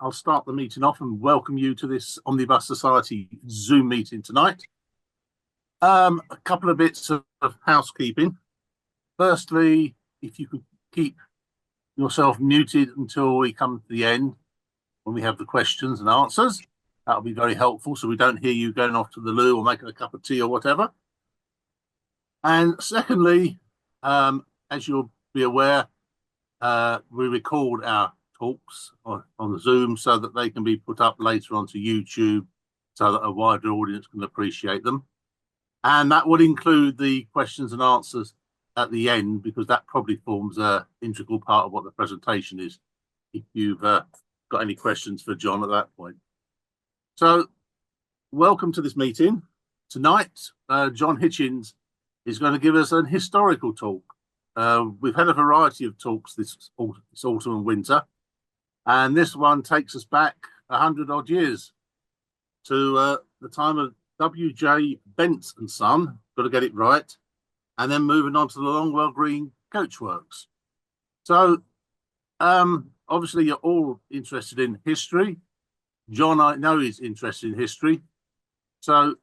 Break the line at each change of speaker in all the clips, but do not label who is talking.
I'll start the meeting off and welcome you to this Omnibus Society Zoom meeting tonight. A couple of bits of housekeeping. Firstly, if you could keep yourself muted until we come to the end when we have the questions and answers, that'll be very helpful so we don't hear you going off to the loo or making a cup of tea or whatever. And secondly, as you'll be aware, we record our talks on Zoom so that they can be put up later onto YouTube so that a wider audience can appreciate them. And that would include the questions and answers at the end, because that probably forms an integral part of what the presentation is, if you've got any questions for John at that point. So welcome to this meeting. Tonight, John Hitchings is going to give us an historical talk. We've had a variety of talks this autumn and winter, and this one takes us back 100 odd years to the time of W.J. Bence and Son, got to get it right, and then moving on to the Longwell Green Coachworks. So obviously you're all interested in history. John, I know, is interested in history. So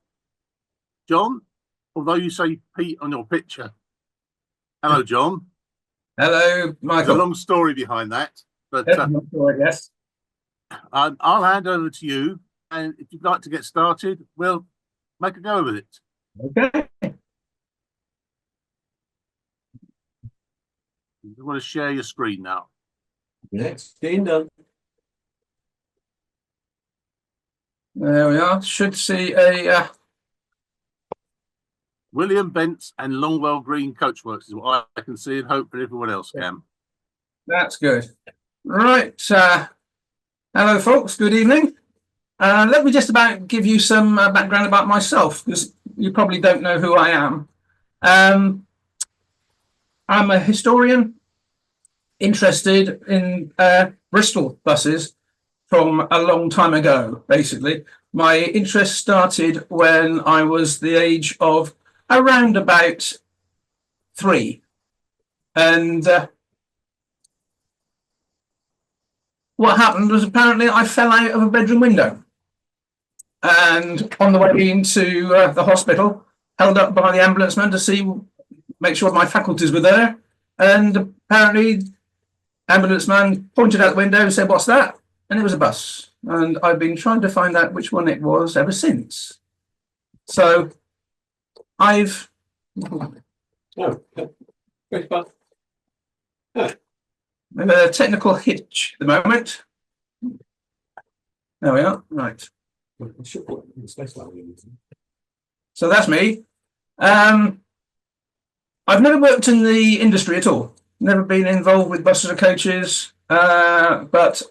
John, although you say Pete on your picture, hello, John.
Hello, Michael.
There's a long story behind that, but
yes.
I'll hand over to you, and if you'd like to get started, we'll make a go of it.
Okay.
You want to share your screen now?
Next, screen done. There we are. Should see a
William Bence and Longwell Green Coachworks is what I can see, and hopefully everyone else can.
That's good. Right. Hello, folks. Good evening. Let me just about give you some background about myself, because you probably don't know who I am. I'm a historian interested in Bristol buses from a long time ago, basically. My interest started when I was the age of around about 3. And what happened was, apparently I fell out of a bedroom window. And on the way into the hospital, held up by the ambulance man to make sure my faculties were there. And apparently, ambulance man pointed out the window and said, "What's that?" And it was a bus. And I've been trying to find out which one it was ever since. So I've a technical hitch at the moment. There we are. Right. So that's me. I've never worked in the industry at all. Never been involved with buses or coaches. But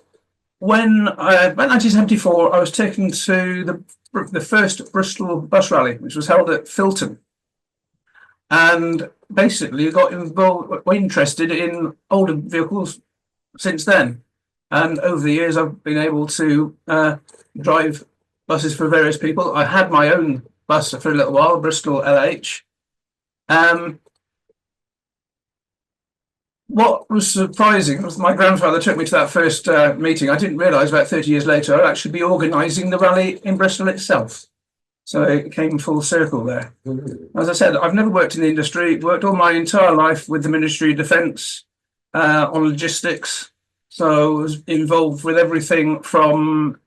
when about 1974, I was taken to the first Bristol bus rally, which was held at Filton, and basically got interested in older vehicles since then. And over the years, I've been able to drive buses for various people. I had my own bus for a little while, Bristol LH. What was surprising was my grandfather took me to that first meeting. I didn't realise about 30 years later I'd actually be organising the rally in Bristol itself. So it came full circle there. As I said, I've never worked in the industry, worked all my entire life with the Ministry of Defence on logistics. So I was involved with everything from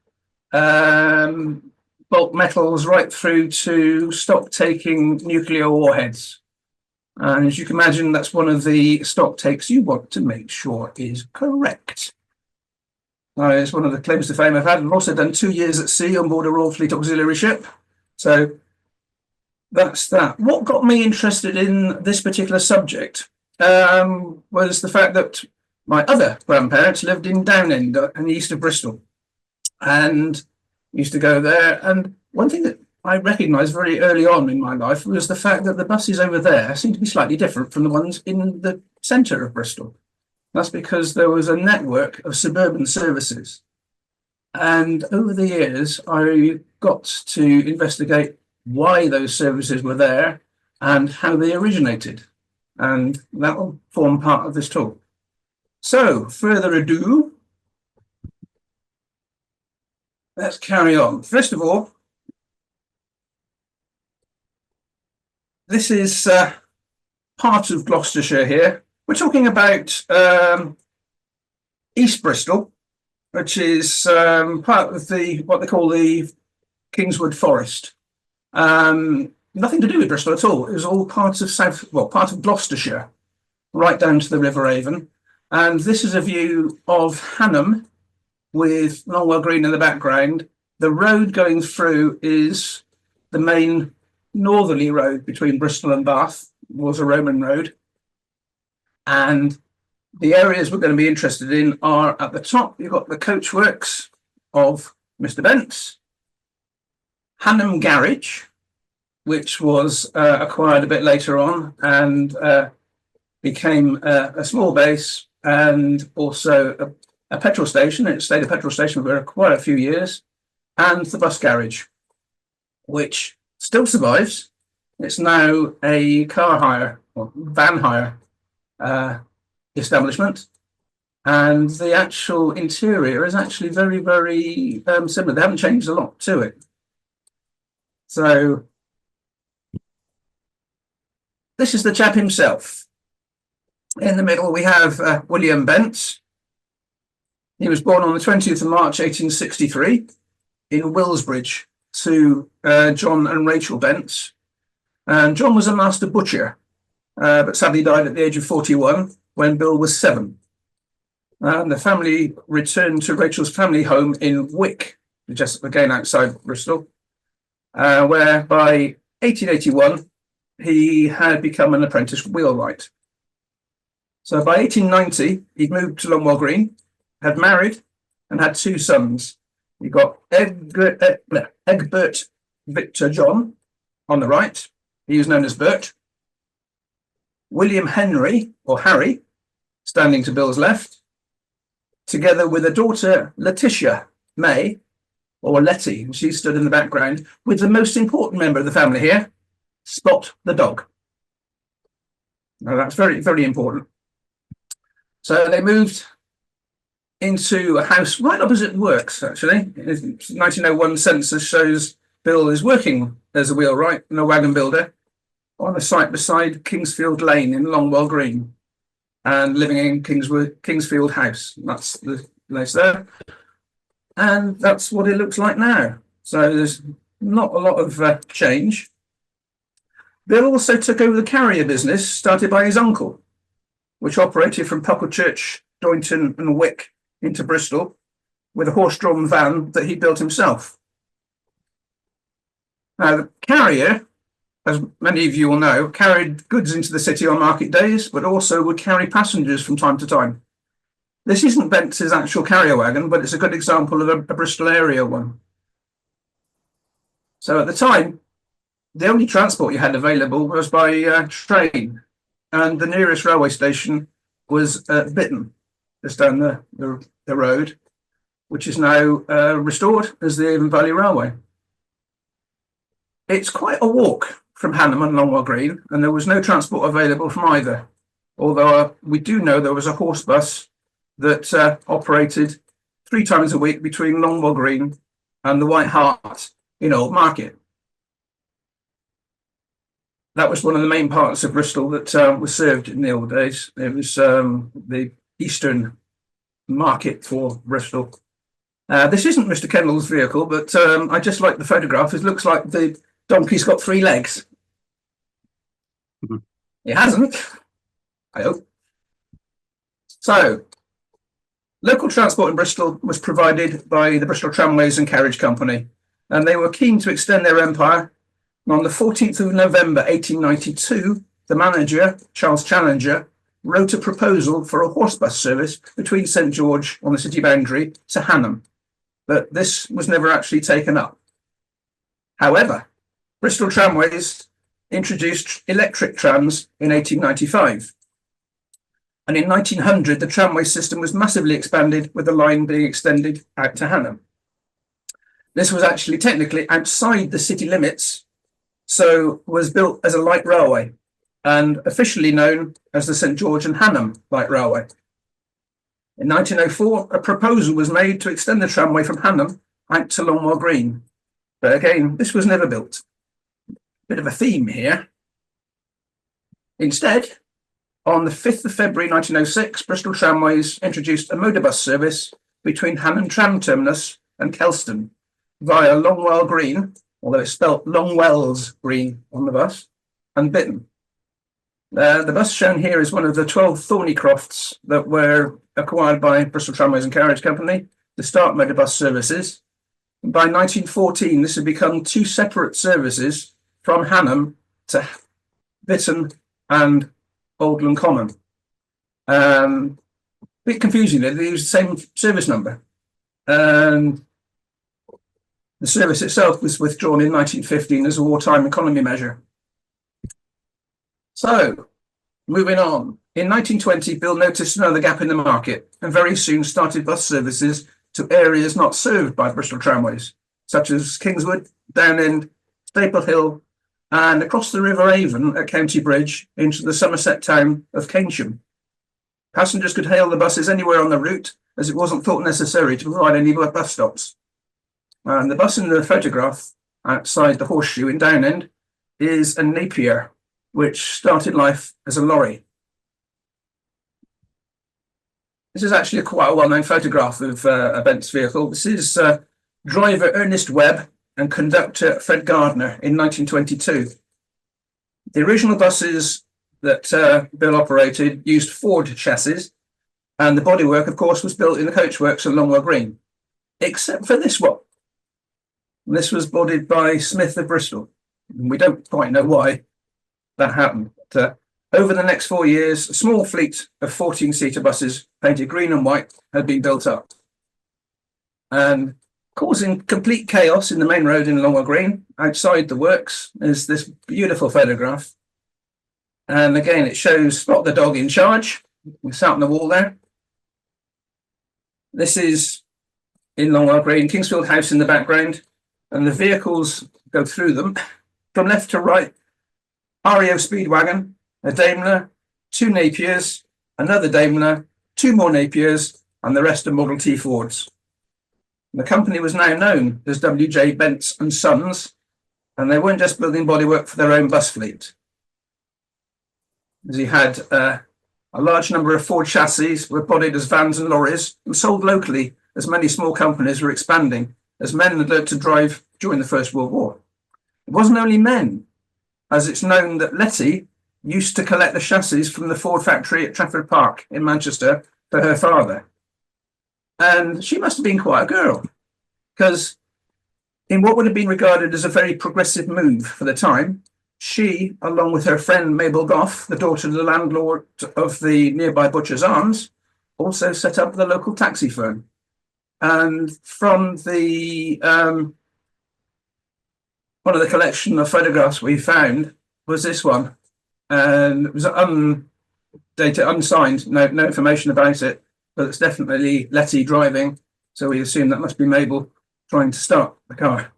bulk metals right through to stock taking nuclear warheads. And as you can imagine, that's one of the stock takes you want to make sure is correct. It's one of the claims to fame I've had. I've also done 2 years at sea on board a Royal Fleet auxiliary ship. So that's that. What got me interested in this particular subject was the fact that my other grandparents lived in Downend in the east of Bristol, and used to go there. And one thing that I recognised very early on in my life was the fact that the buses over there seem to be slightly different from the ones in the centre of Bristol. That's because there was a network of suburban services. And over the years, I got to investigate why those services were there and how they originated. And that will form part of this talk. So, further ado, let's carry on. First of all, this is part of Gloucestershire here. We're talking about East Bristol, which is part of what they call the Kingswood Forest. Nothing to do with Bristol at all. It was all part of Gloucestershire, right down to the River Avon. And this is a view of Hanham with Longwell Green in the background. The road going through is the main northerly road between Bristol and Bath, was a Roman road. And the areas we're going to be interested in are at the top, you've got the Coachworks of Mr. Bence, Hanham Garage, which was acquired a bit later on and became a small base and also a petrol station. It stayed a petrol station for quite a few years, and the bus garage, which still survives. It's now a car hire or van hire establishment, and the actual interior is actually very, very similar. They haven't changed a lot to it. So this is the chap himself. In the middle, we have William Bence. He was born on the 20th of March, 1863 in Willsbridge to John and Rachel Bence. And John was a master butcher, but sadly died at the age of 41 when Bill was 7. And the family returned to Rachel's family home in Wick, just again outside Bristol, where by 1881 he had become an apprentice wheelwright. So by 1890 he'd moved to Longwell Green, had married, and had 2 sons. He got Egbert Victor John on the right. He was known as Bert. William Henry, or Harry, standing to Bill's left, together with a daughter, Letitia May, or Letty, she stood in the background, with the most important member of the family here, Spot the dog. Now that's very, very important. So they moved into a house right opposite Works, actually. The 1901 census shows Bill is working as a wheelwright and a wagon builder on a site beside Kingsfield Lane in Longwell Green and living in Kingsfield House. That's the place there. And that's what it looks like now. So there's not a lot of change. Bill also took over the carrier business started by his uncle, which operated from Pucklechurch, Doynton and Wick into Bristol with a horse-drawn van that he built himself. Now, the carrier, as many of you will know, carried goods into the city on market days, but also would carry passengers from time to time. This isn't Bence's actual carrier wagon, but it's a good example of a Bristol area one. So at the time, the only transport you had available was by train, and the nearest railway station was at Bitton, just down the road, which is now restored as the Avon Valley Railway. It's quite a walk from Hanham and Longwell Green, and there was no transport available from either, although we do know there was a horse bus that operated 3 times a week between Longwell Green and the White Hart in Old Market. That was one of the main parts of Bristol that was served in the old days. It was the eastern market for Bristol. This isn't Mr. Kendall's vehicle, but I just like the photograph. It looks like the donkey's got 3 legs. Mm-hmm. It hasn't, I hope. So, local transport in Bristol was provided by the Bristol Tramways and Carriage Company, and they were keen to extend their empire. And on the 14th of November 1892, the manager, Charles Challenger, wrote a proposal for a horse bus service between St George on the city boundary to Hanham, but this was never actually taken up. However, Bristol Tramways introduced electric trams in 1895. And in 1900, the tramway system was massively expanded, with the line being extended out to Hanham. This was actually technically outside the city limits, so was built as a light railway and officially known as the St George and Hanham Light Railway. In 1904, a proposal was made to extend the tramway from Hanham out to Longwell Green. But again, this was never built. Bit of a theme here. Instead, on the 5th of February 1906, Bristol Tramways introduced a motor bus service between Hanham Tram Terminus and Kelston via Longwell Green, although it's spelt Longwell's Green on the bus, and Bitton. The bus shown here is one of the 12 Thornycrofts that were acquired by Bristol Tramways and Carriage Company to start motor bus services. And by 1914, this had become two separate services from Hanham to Bitton and Oldland Common. Bit confusing, they use the same service number. And the service itself was withdrawn in 1915 as a wartime economy measure. So, moving on. In 1920, Bill noticed another gap in the market and very soon started bus services to areas not served by Bristol Tramways, such as Kingswood, Downend, Staple Hill, and across the River Avon at County Bridge into the Somerset town of Keynsham. Passengers could hail the buses anywhere on the route, as it wasn't thought necessary to provide any bus stops. And the bus in the photograph outside the Horseshoe in Downend is a Napier, which started life as a lorry. This is actually quite a well-known photograph of a Bence vehicle. This is driver Ernest Webb and conductor Fred Gardner in 1922. The original buses that Bill operated used Ford chassis, and the bodywork, of course, was built in the Coachworks at Longwell Green, except for this one. This was bodied by Smith of Bristol. We don't quite know why that happened. But, over the next 4 years, a small fleet of 14-seater buses painted green and white had been built up, and causing complete chaos in the main road in Longwell Green. Outside the works is this beautiful photograph. And again, it shows Spot the dog in charge. It's out on the wall there. This is in Longwell Green, Kingsfield House in the background, and the vehicles go through them from left to right. REO Speedwagon, a Daimler, two Napiers, another Daimler, two more Napiers, and the rest are Model T Fords. The company was now known as W.J. Bence and Sons, and they weren't just building bodywork for their own bus fleet. As he had a large number of Ford chassis were bodied as vans and lorries and sold locally, as many small companies were expanding as men had learned to drive during the First World War. It wasn't only men, as it's known that Letty used to collect the chassis from the Ford factory at Trafford Park in Manchester for her father. And she must have been quite a girl, because in what would have been regarded as a very progressive move for the time, she, along with her friend Mabel Goff, the daughter of the landlord of the nearby Butcher's Arms, also set up the local taxi firm. And from the one of the collection of photographs we found was this one, and it was undated, unsigned, no information about it, but it's definitely Letty driving, so we assume that must be Mabel trying to start the car.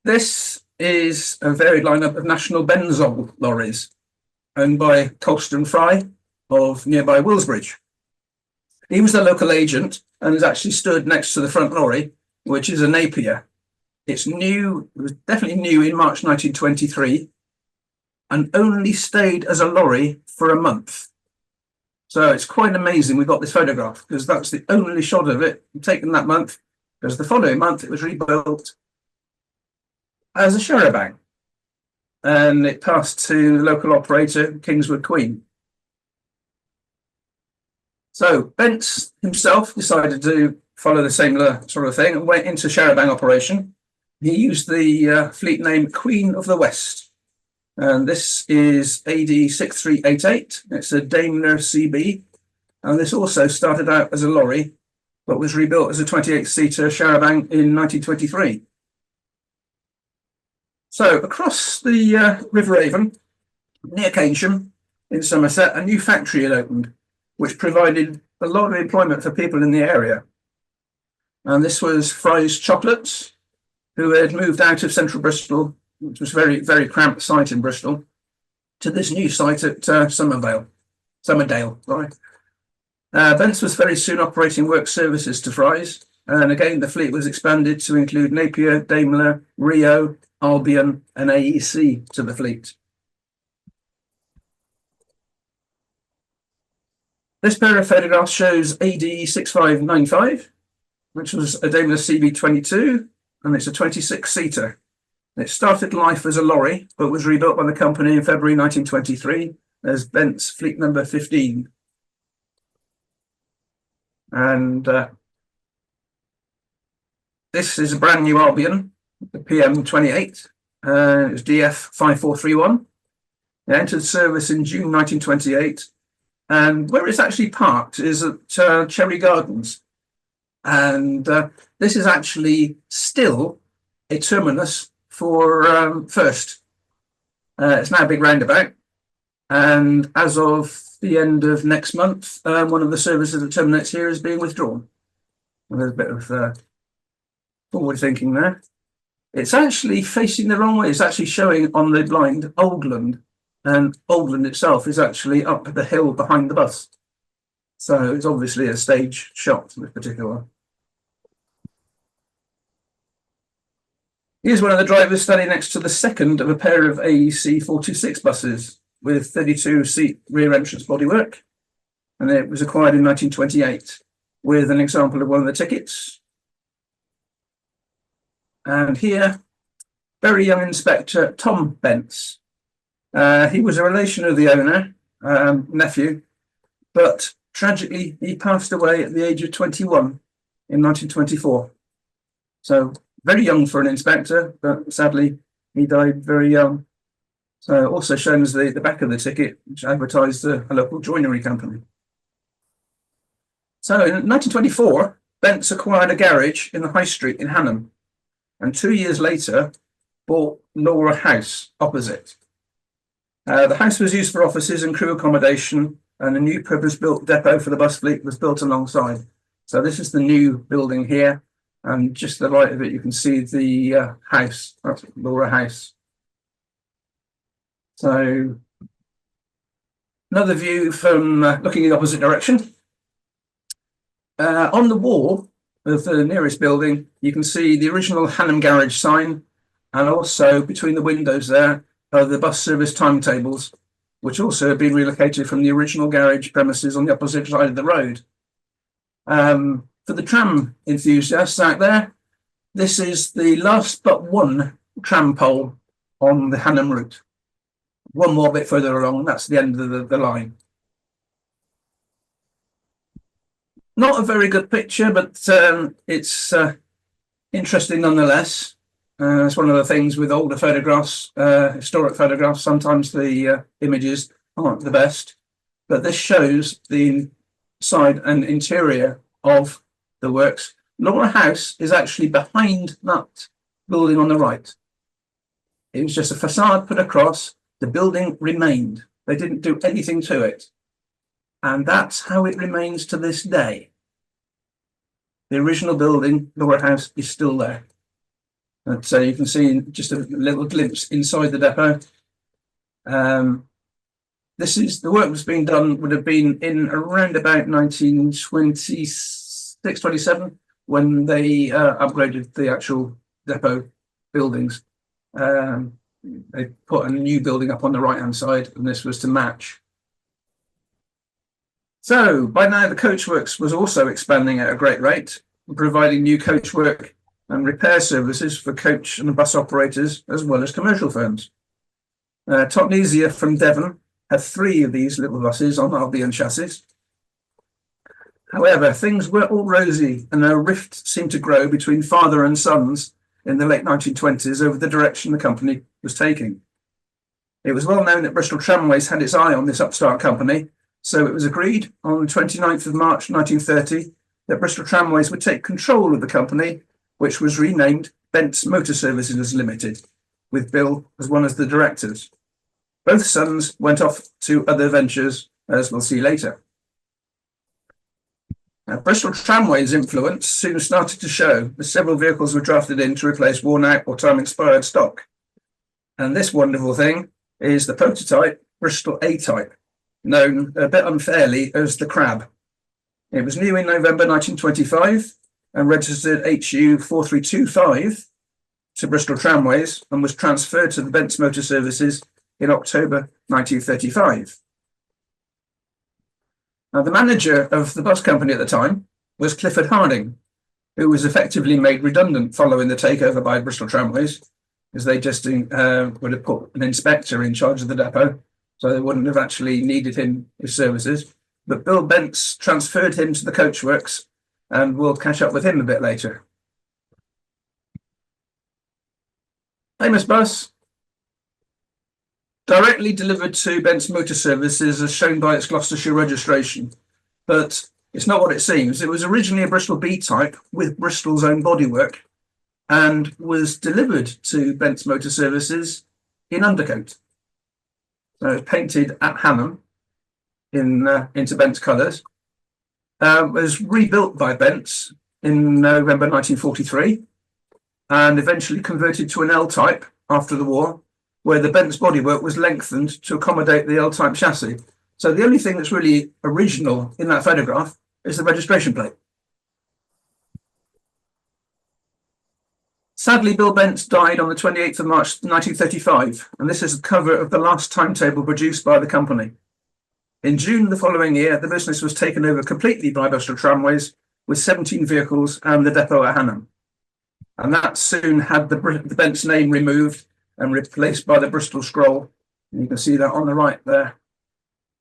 This is a varied lineup of National Benzol lorries owned by Colston Fry of nearby Willsbridge. He was the local agent and has actually stood next to the front lorry, which is a Napier. It's new, it was definitely new in March 1923, and only stayed as a lorry for a month. So it's quite amazing we got this photograph, because that's the only shot of it taken that month, because the following month it was rebuilt as a charabanc, and it passed to the local operator Kingswood Queen. So Bence himself decided to follow the same sort of thing and went into charabanc operation. He used the fleet name Queen of the West, and this is AD 6388. It's a Daimler CB, and this also started out as a lorry, but was rebuilt as a 28-seater charabanc in 1923. So across the River Avon, near Keynsham in Somerset, a new factory had opened, which provided a lot of employment for people in the area. And this was Fry's Chocolates, who had moved out of central Bristol, which was a very, very cramped site in Bristol, to this new site at Somerdale. Sorry. Bence was very soon operating work services to Fry's, and again the fleet was expanded to include Napier, Daimler, Rio, Albion and AEC to the fleet. This pair of photographs shows AD 6595, which was a Daimler CB22, and it's a 26-seater. It started life as a lorry, but was rebuilt by the company in February 1923 as Bence Fleet Number 15. And this is a brand new Albion, the PM28. It was DF5431. It entered service in June 1928. And where it's actually parked is at Cherry Gardens. And this is actually still a terminus for First. It's now a big roundabout. And as of the end of next month, one of the services that terminates here is being withdrawn. Well, there's a bit of forward thinking there. It's actually facing the wrong way. It's actually showing on the blind Oldland, and Oldland itself is actually up the hill behind the bus. So it's obviously a stage shot in particular. Here's one of the drivers standing next to the second of a pair of AEC 426 buses with 32-seat rear entrance bodywork, and it was acquired in 1928 with an example of one of the tickets. And here, very young Inspector Tom Bence. He was a relation of the owner, nephew, but tragically he passed away at the age of 21 in 1924. So very young for an inspector, but sadly he died very young. So also shown as the back of the ticket, which advertised a local joinery company. So in 1924, Bence acquired a garage in the High Street in Hanham, and 2 years later bought Laura House opposite. The house was used for offices and crew accommodation, and a new purpose-built depot for the bus fleet was built alongside. So this is the new building here, and just to the right of it you can see the house. That's Laura House. So another view from looking in the opposite direction. On the wall of the nearest building, you can see the original Hanham garage sign, and also between the windows there are the bus service timetables, which also have been relocated from the original garage premises on the opposite side of the road. For the tram enthusiasts out there, this is the last but one tram pole on the Hanham route. One more bit further along, that's the end of the line. Not a very good picture, but it's interesting nonetheless. It's one of the things with older photographs, historic photographs, sometimes the images aren't the best, but this shows the side and interior of the works. Laura House is actually behind that building on the right. It was just a facade put across. The building remained. They didn't do anything to it. And that's how it remains to this day. The original building, Laura House, is still there. And so you can see just a little glimpse inside the depot. This is the work that's being done, would have been in around about 1926-27 when they upgraded the actual depot buildings. They put a new building up on the right-hand side, and this was to match. So by now, the Coachworks was also expanding at a great rate, providing new coachwork and repair services for coach and bus operators, as well as commercial firms. Totnesia from Devon had 3 of these little buses on Albion chassis. However, things weren't all rosy, and a rift seemed to grow between father and sons in the late 1920s over the direction the company was taking. It was well known that Bristol Tramways had its eye on this upstart company, so it was agreed on the 29th of March 1930 that Bristol Tramways would take control of the company, which was renamed Bence Motor Services Limited, with Bill as one of the directors. Both sons went off to other ventures, as we'll see later. Bristol Tramways' influence soon started to show as several vehicles were drafted in to replace worn-out or time-expired stock. And this wonderful thing is the prototype Bristol A-Type, known a bit unfairly as the Crab. It was new in November 1925 and registered HU 4325 to Bristol Tramways and was transferred to the Bence Motor Services in October 1935. Now, the manager of the bus company at the time was Clifford Harding, who was effectively made redundant following the takeover by Bristol Tramways, as they just would have put an inspector in charge of the depot, so they wouldn't have actually needed his services. But Bill Bence transferred him to the Coachworks, and we'll catch up with him a bit later. Famous bus, directly delivered to Bence Motor Services as shown by its Gloucestershire registration, but it's not what it seems. It was originally a Bristol B type with Bristol's own bodywork and was delivered to Bence Motor Services in undercoat. So it was painted at Hanham into Bence colours. Was rebuilt by Bence in November 1943 and eventually converted to an L type after the war, where the Bence bodywork was lengthened to accommodate the L type chassis. So the only thing that's really original in that photograph is the registration plate. Sadly, Bill Bence died on the 28th of March 1935, and this is the cover of the last timetable produced by the company. In June the following year, the business was taken over completely by Bristol Tramways with 17 vehicles and the depot at Hanham. And that soon had the Bence name removed and replaced by the Bristol scroll. And you can see that on the right there.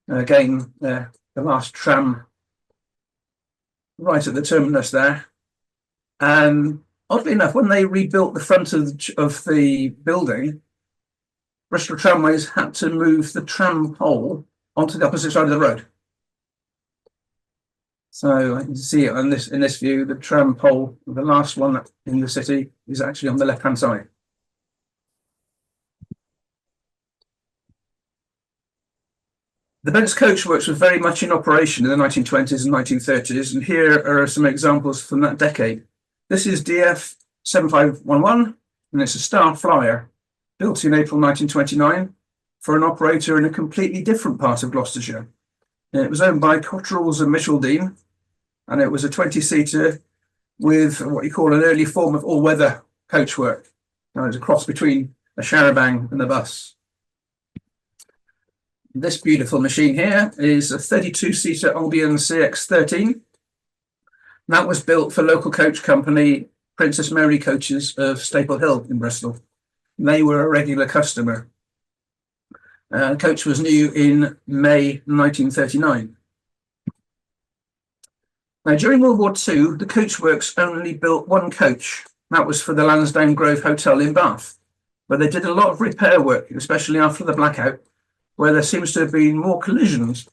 Again, the last tram right at the terminus there. And oddly enough, when they rebuilt the front of the building, Bristol Tramways had to move the tram pole onto the opposite side of the road. So I can see it on in this view, the tram pole, the last one in the city, is actually on the left-hand side. The Bence Coachworks was very much in operation in the 1920s and 1930s, and here are some examples from that decade. This is DF 7511, and it's a Star Flyer, built in April 1929 for an operator in a completely different part of Gloucestershire. And it was owned by Cotterells and Micheldean, and it was a 20-seater with what you call an early form of all-weather coachwork. Now, it's a cross between a charabanc and a bus. This beautiful machine here is a 32-seater Albion CX13. That was built for local coach company Princess Mary Coaches of Staple Hill in Bristol. They were a regular customer. The coach was new in May 1939. Now, during World War II, the Coachworks only built one coach. That was for the Lansdowne Grove Hotel in Bath, but they did a lot of repair work, especially after the blackout, where there seems to have been more collisions.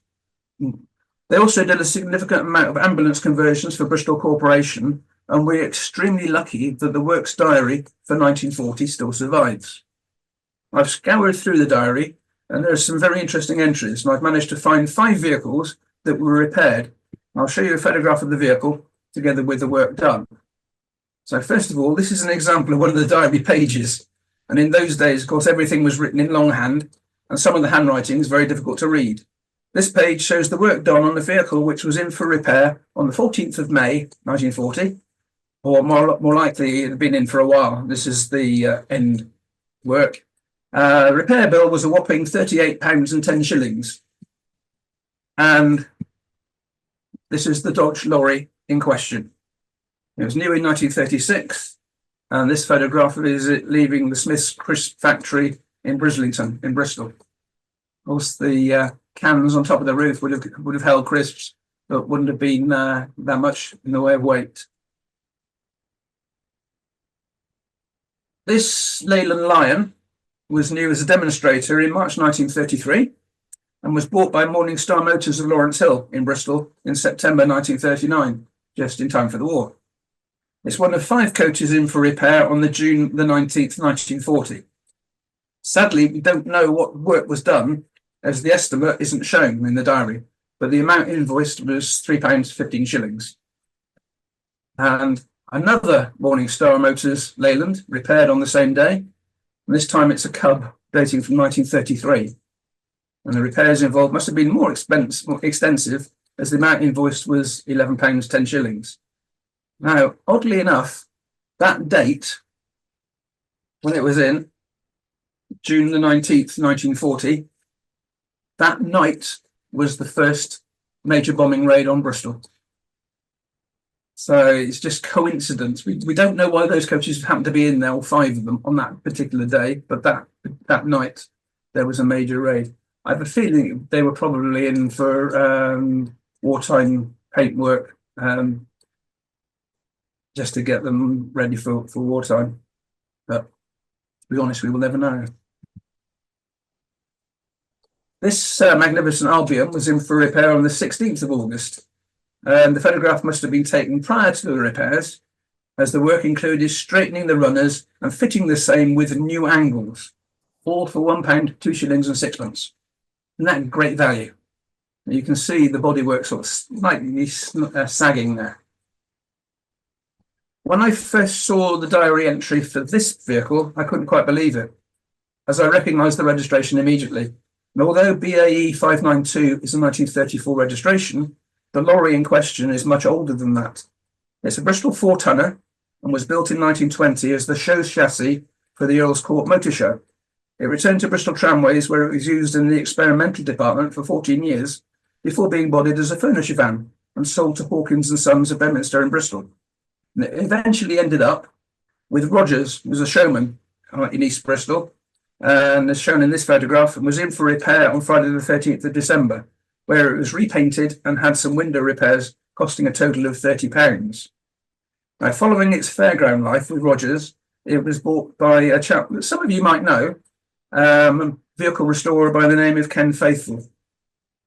They also did a significant amount of ambulance conversions for Bristol Corporation, and we're extremely lucky that the works diary for 1940 still survives. I've scoured through the diary, and there's some very interesting entries, and I've managed to find 5 vehicles that were repaired. I'll show you a photograph of the vehicle together with the work done. So first of all, this is an example of one of the diary pages. And in those days, of course, everything was written in longhand, and some of the handwriting is very difficult to read. This page shows the work done on the vehicle, which was in for repair on the 14th of May, 1940, or more likely it had been in for a while. This is the end work. Repair bill was a whopping £38.10. And this is the Dodge lorry in question. It was new in 1936, and this photograph is it leaving the Smith's Crisp factory in Brislington in Bristol. Of course, the cans on top of the roof would have held crisps, but wouldn't have been that much in the way of weight. This Leyland Lion was new as a demonstrator in March 1933 and was bought by Morningstar Motors of Lawrence Hill in Bristol in September 1939, just in time for the war. It's one of 5 coaches in for repair on June the 19th, 1940. Sadly, we don't know what work was done, as the estimate isn't shown in the diary, but the amount invoiced was £3.15. And another Morningstar Motors Leyland repaired on the same day, and this time it's a Cub dating from 1933. And the repairs involved must have been more extensive, as the amount invoiced was £11 10 shillings. Now, oddly enough, that date, when it was in June the 19th, 1940, that night was the first major bombing raid on Bristol. So it's just coincidence. We don't know why those coaches happened to be in there, all 5 of them, on that particular day, but that night there was a major raid. I have a feeling they were probably in for wartime paintwork, just to get them ready for wartime. But to be honest, we will never know. This magnificent Albion was in for repair on the 16th of August. The photograph must have been taken prior to the repairs, as the work included straightening the runners and fitting the same with new angles, all for £1, 2 shillings and 6pence. Isn't that great value? You can see the bodywork sort of slightly sagging there. When I first saw the diary entry for this vehicle, I couldn't quite believe it, as I recognised the registration immediately. And although BAE 592 is a 1934 registration, the lorry in question is much older than that. It's a Bristol 4-tonner and was built in 1920 as the show chassis for the Earl's Court Motor Show. It returned to Bristol Tramways, where it was used in the experimental department for 14 years before being bodied as a furniture van and sold to Hawkins and Sons of Bedminster in Bristol. And it eventually ended up with Rogers, who was a showman in East Bristol, and as shown in this photograph, and was in for repair on Friday the 13th of December, where it was repainted and had some window repairs costing a total of £30. Now, following its fairground life with Rogers, it was bought by a chap that some of you might know, a vehicle restorer by the name of Ken Faithful.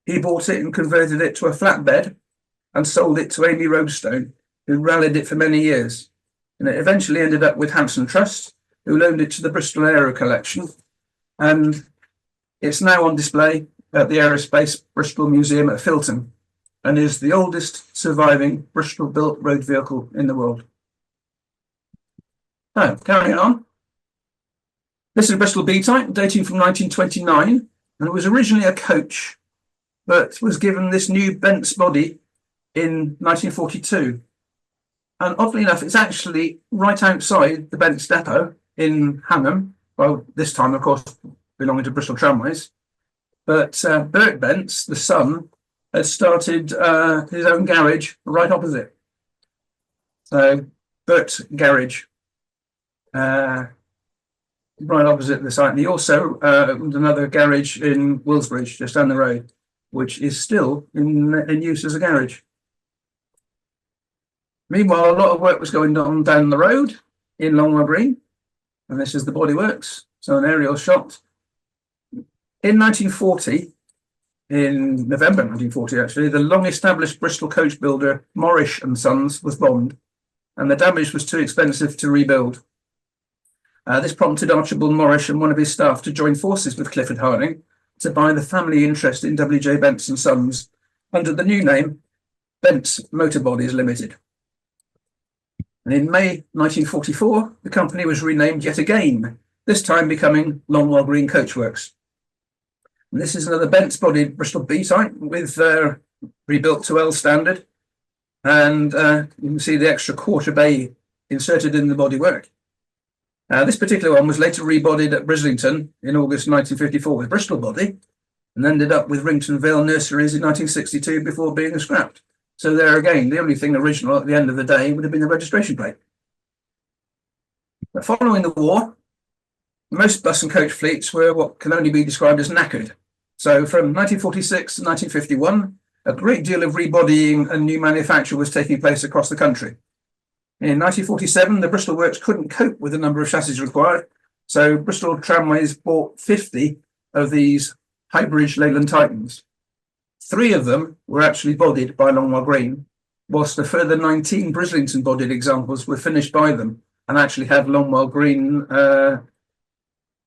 He bought it and converted it to a flatbed and sold it to Amy Roadstone, who rallied it for many years. And it eventually ended up with Hampson Trust, who loaned it to the Bristol Aero Collection. And it's now on display at the Aerospace Bristol Museum at Filton, and is the oldest surviving Bristol-built road vehicle in the world. So, carrying on. This is a Bristol B-type, dating from 1929, and it was originally a coach, but was given this new Bence body in 1942. And oddly enough, it's actually right outside the Bence depot in Hanham. Well, this time, of course, belonging to Bristol Tramways. But Bert Bence, the son, has started his own garage right opposite. So, Bert Garage, right opposite the site. And he also opened another garage in Willsbridge, just down the road, which is still in use as a garage. Meanwhile, a lot of work was going on down the road in Longwell Green, and this is the bodyworks, so an aerial shot. In 1940, in November 1940 actually, the long-established Bristol coach builder Morrish and Sons was bombed, and the damage was too expensive to rebuild. This prompted Archibald Morrish and one of his staff to join forces with Clifford Harding to buy the family interest in W.J. Bence and Sons under the new name Bence Motor Bodies Limited. And in May 1944, the company was renamed yet again, this time becoming Longwell Green Coachworks. And this is another Bence-bodied Bristol B-type with rebuilt to L standard, and you can see the extra quarter bay inserted in the bodywork. This particular one was later rebodied at Brislington in August 1954 with Bristol body, and ended up with Rington Vale Nurseries in 1962 before being scrapped. So there again, the only thing original at the end of the day would have been the registration plate. But following the war, most bus and coach fleets were what can only be described as knackered. So from 1946 to 1951, a great deal of rebodying and new manufacture was taking place across the country. In 1947, the Bristol Works couldn't cope with the number of chassis required, so Bristol Tramways bought 50 of these Highbridge Leyland Titans. 3 of them were actually bodied by Longwell Green, whilst a further 19 Brislington bodied examples were finished by them and actually have Longwell Green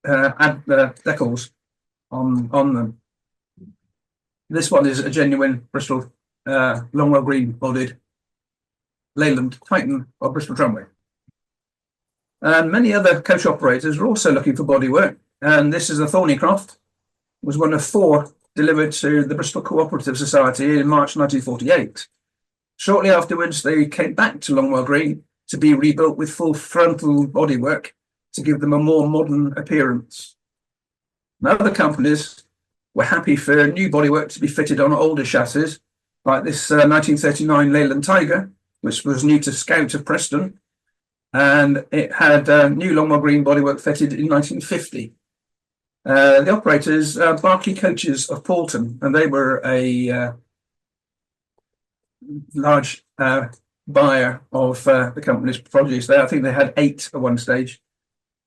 decals on them. This one is a genuine Bristol Longwell Green bodied Leyland Titan of Bristol Tramway. And many other coach operators were also looking for bodywork, and this is a Thornycroft. It was one of 4 delivered to the Bristol Cooperative Society in March 1948. Shortly afterwards, they came back to Longwell Green to be rebuilt with full frontal bodywork to give them a more modern appearance. And other companies were happy for new bodywork to be fitted on older chassis, like this 1939 Leyland Tiger, which was new to Scout of Preston, and it had new Longwell Green bodywork fitted in 1950. The operators, Berkeley Coaches of Paulton, and they were a large buyer of the company's produce there. I think they had 8 at one stage.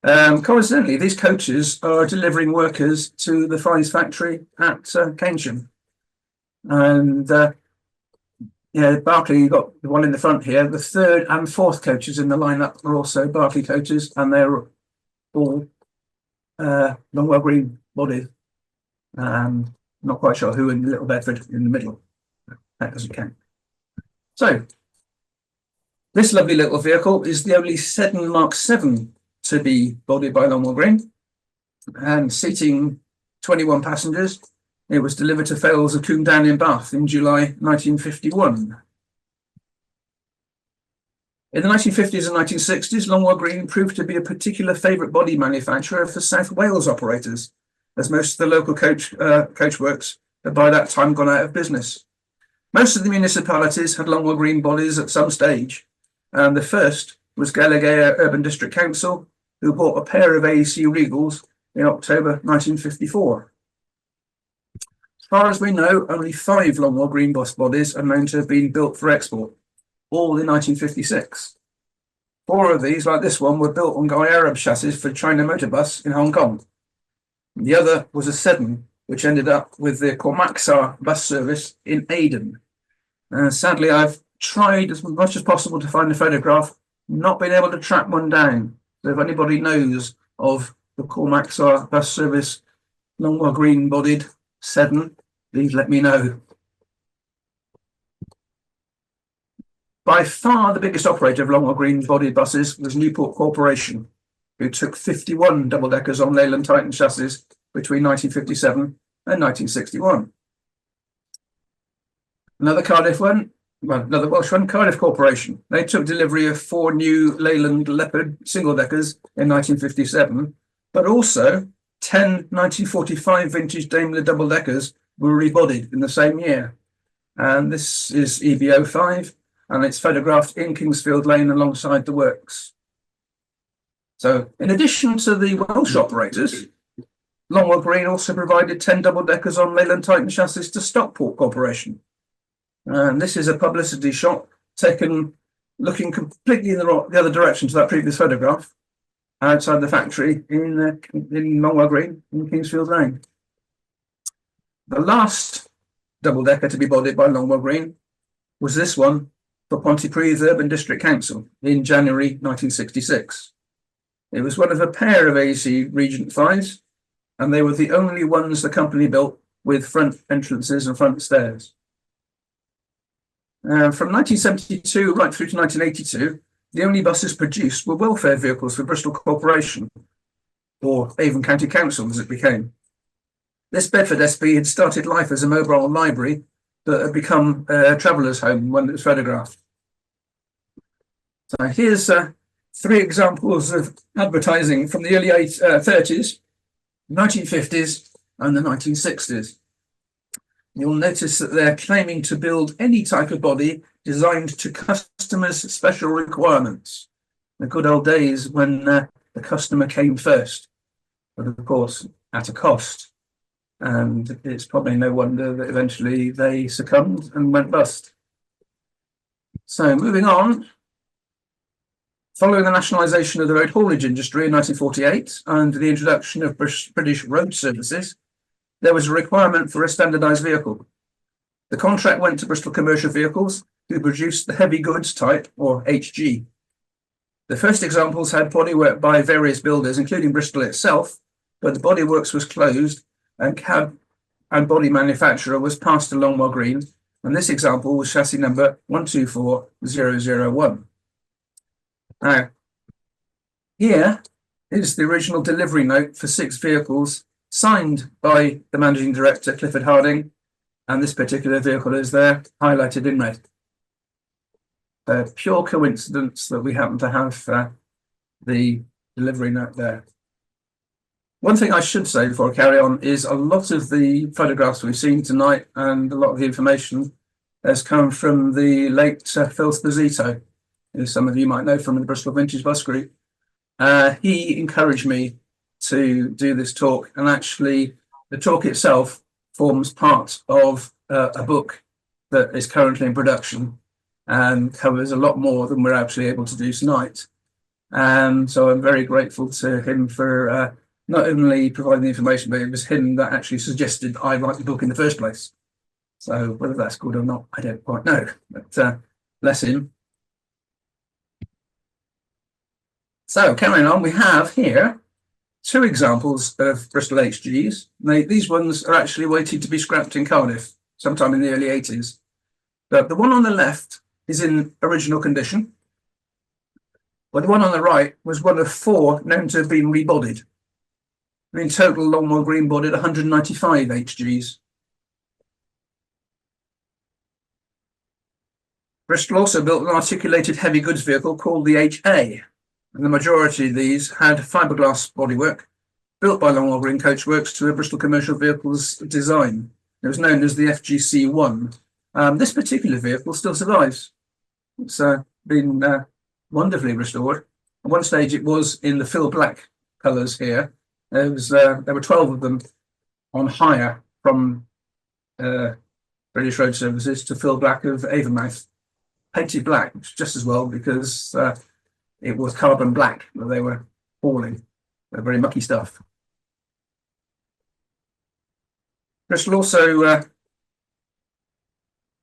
Coincidentally, these coaches are delivering workers to the Fries factory at Keynsham. And yeah, Berkeley got the one in the front here. The 3rd and 4th coaches in the lineup are also Berkeley coaches, and they're all Longwell Green bodied. Not quite sure who in Little Bedford in the middle. That doesn't count. So, this lovely little vehicle is the only Seddon Mark 7 to be bodied by Longwell Green, and seating 21 passengers. It was delivered to Fales of Combe Down in Bath in July 1951. In the 1950s and 1960s, Longwell Green proved to be a particular favourite body manufacturer for South Wales operators, as most of the local coachworks had by that time gone out of business. Most of the municipalities had Longwell Green bodies at some stage, and the first was Gallagher Urban District Council, who bought a pair of AEC Regals in October 1954. As far as we know, only 5 Longwell Green bus bodies are known to have been built for export, all in 1956. 4 of these, like this one, were built on Guy Arab chassis for China Motor Bus in Hong Kong. The other was a Seddon, which ended up with the Cormacsar bus service in Aden. Sadly, I've tried as much as possible to find a photograph, not been able to track one down. So if anybody knows of the Cormacsar bus service Longwell Green bodied Seddon, please let me know. By far the biggest operator of Longwell Green bodied buses was Newport Corporation, who took 51 double-deckers on Leyland Titan chassis between 1957 and 1961. Another Cardiff one, well, another Welsh one, Cardiff Corporation. They took delivery of 4 new Leyland Leopard single-deckers in 1957, but also 10 1945 vintage Daimler double-deckers were rebodied in the same year. And this is EB05, and it's photographed in Kingsfield Lane alongside the works. So, in addition to the Welsh operators, Longwell Green also provided 10 double-deckers on Leyland Titan chassis to Stockport Corporation. And this is a publicity shot taken looking completely in the other direction to that previous photograph, outside the factory in Longwell Green in Kingsfield Lane. The last double-decker to be bodied by Longwell Green was this one for Pontypridd Urban District Council in January 1966. It was one of a pair of AEC Regent 5s, and they were the only ones the company built with front entrances and front stairs. From 1972 right through to 1982, the only buses produced were welfare vehicles for Bristol Corporation, or Avon County Council as it became. This Bedford SP had started life as a mobile library, but had become a traveller's home when it was photographed. So here's 3 examples of advertising from the early 30s, 1950s and the 1960s. You'll notice that they're claiming to build any type of body designed to customers' special requirements. The good old days when the customer came first, but of course at a cost. And it's probably no wonder that eventually they succumbed and went bust. So moving on, following the nationalisation of the road haulage industry in 1948 and the introduction of British road services, there was a requirement for a standardised vehicle. The contract went to Bristol Commercial Vehicles, who produced the heavy goods type, or HG. The first examples had bodywork by various builders, including Bristol itself, but the bodyworks was closed and cab and body manufacturer was passed to Longwell Green, and this example was chassis number 124001. Now, here is the original delivery note for 6 vehicles signed by the Managing Director, Clifford Harding, and this particular vehicle is there, highlighted in red. A pure coincidence that we happen to have the delivery note there. One thing I should say before I carry on is a lot of the photographs we've seen tonight and a lot of the information has come from the late Phil Sposito, who some of you might know from the Bristol Vintage Bus Group. He encouraged me to do this talk, and actually the talk itself forms part of a book that is currently in production and covers a lot more than we're actually able to do tonight. And so I'm very grateful to him for not only providing the information, but it was him that actually suggested I write the book in the first place. So whether that's good or not, I don't quite know, but bless him. So carrying on, we have here two examples of Bristol HGs. These ones are actually waiting to be scrapped in Cardiff sometime in the early 80s. But the one on the left is in original condition, but the one on the right was one of 4 known to have been rebodied. In total, Longwell Green bodied 195 HGs. Bristol also built an articulated heavy goods vehicle called the HA, and the majority of these had fiberglass bodywork built by Longwell Green Coachworks to a Bristol commercial vehicles design. It was known as the FGC1. This particular vehicle still survives. It's been wonderfully restored. At one stage, it was in the Phil Black colours here. There were 12 of them on hire from British Road Services to Phil Black of Avonmouth, painted black, just as well because it was carbon black that they were hauling. They're very mucky stuff. Bristol also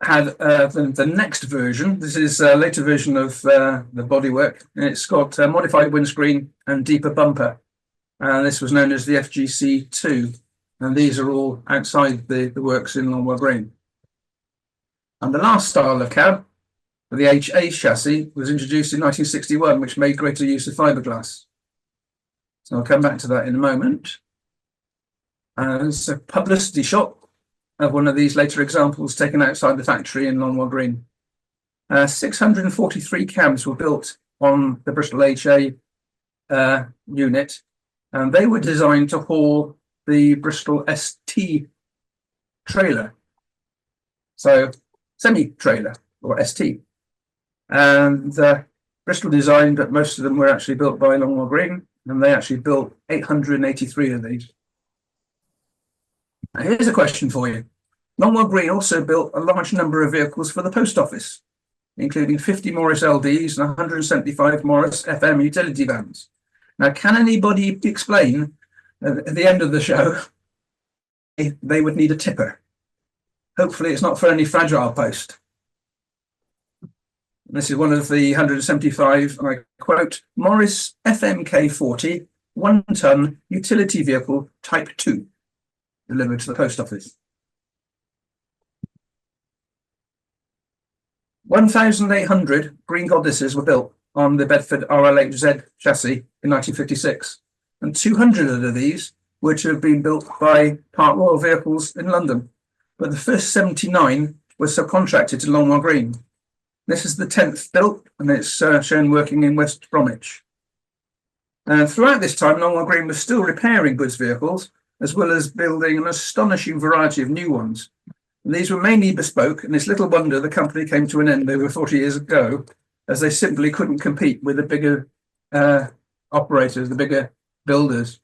had the next version. This is a later version of the bodywork, and it's got a modified windscreen and deeper bumper. This was known as the FGC2, and these are all outside the works in Longwell Green. And the last style of cab, the HA chassis, was introduced in 1961, which made greater use of fiberglass. So I'll come back to that in a moment. It's a publicity shot of one of these later examples taken outside the factory in Longwell Green. 643 cabs were built on the Bristol HA unit, and they were designed to haul the Bristol ST trailer, so semi-trailer or ST. And Bristol designed, but most of them were actually built by Longwell Green, and they actually built 883 of these. Now, here's a question for you. Longwell Green also built a large number of vehicles for the post office, including 50 Morris LDs and 175 Morris FM utility vans. Now, can anybody explain at the end of the show if they would need a tipper? Hopefully it's not for any fragile post. This is one of the 175, and I quote, Morris FMK40 1-ton utility vehicle type 2 delivered to the post office. 1,800 Green Goddesses were built on the Bedford RLHZ chassis in 1956, and 200 of these were to have been built by Park Royal Vehicles in London, but the first 79 were subcontracted to Longwell Green. This is the 10th built, and it's shown working in West Bromwich. Throughout this time, Longwell Green was still repairing goods vehicles, as well as building an astonishing variety of new ones. And these were mainly bespoke, and it's little wonder the company came to an end over 40 years ago, as they simply couldn't compete with the bigger operators, the bigger builders.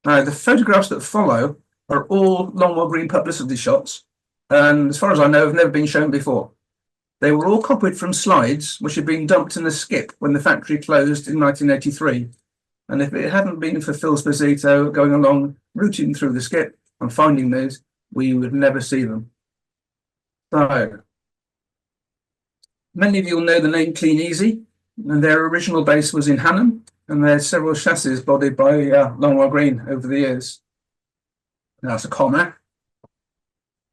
Now, the photographs that follow are all Longwell Green publicity shots, and as far as I know, have never been shown before. They were all copied from slides which had been dumped in the skip when the factory closed in 1983. And if it hadn't been for Phil Sposito going along, rooting through the skip and finding those, we would never see them. So, many of you will know the name Clean Easy, and their original base was in Hanham, and there's several chassis bodied by Longwell Green over the years. That's a comma.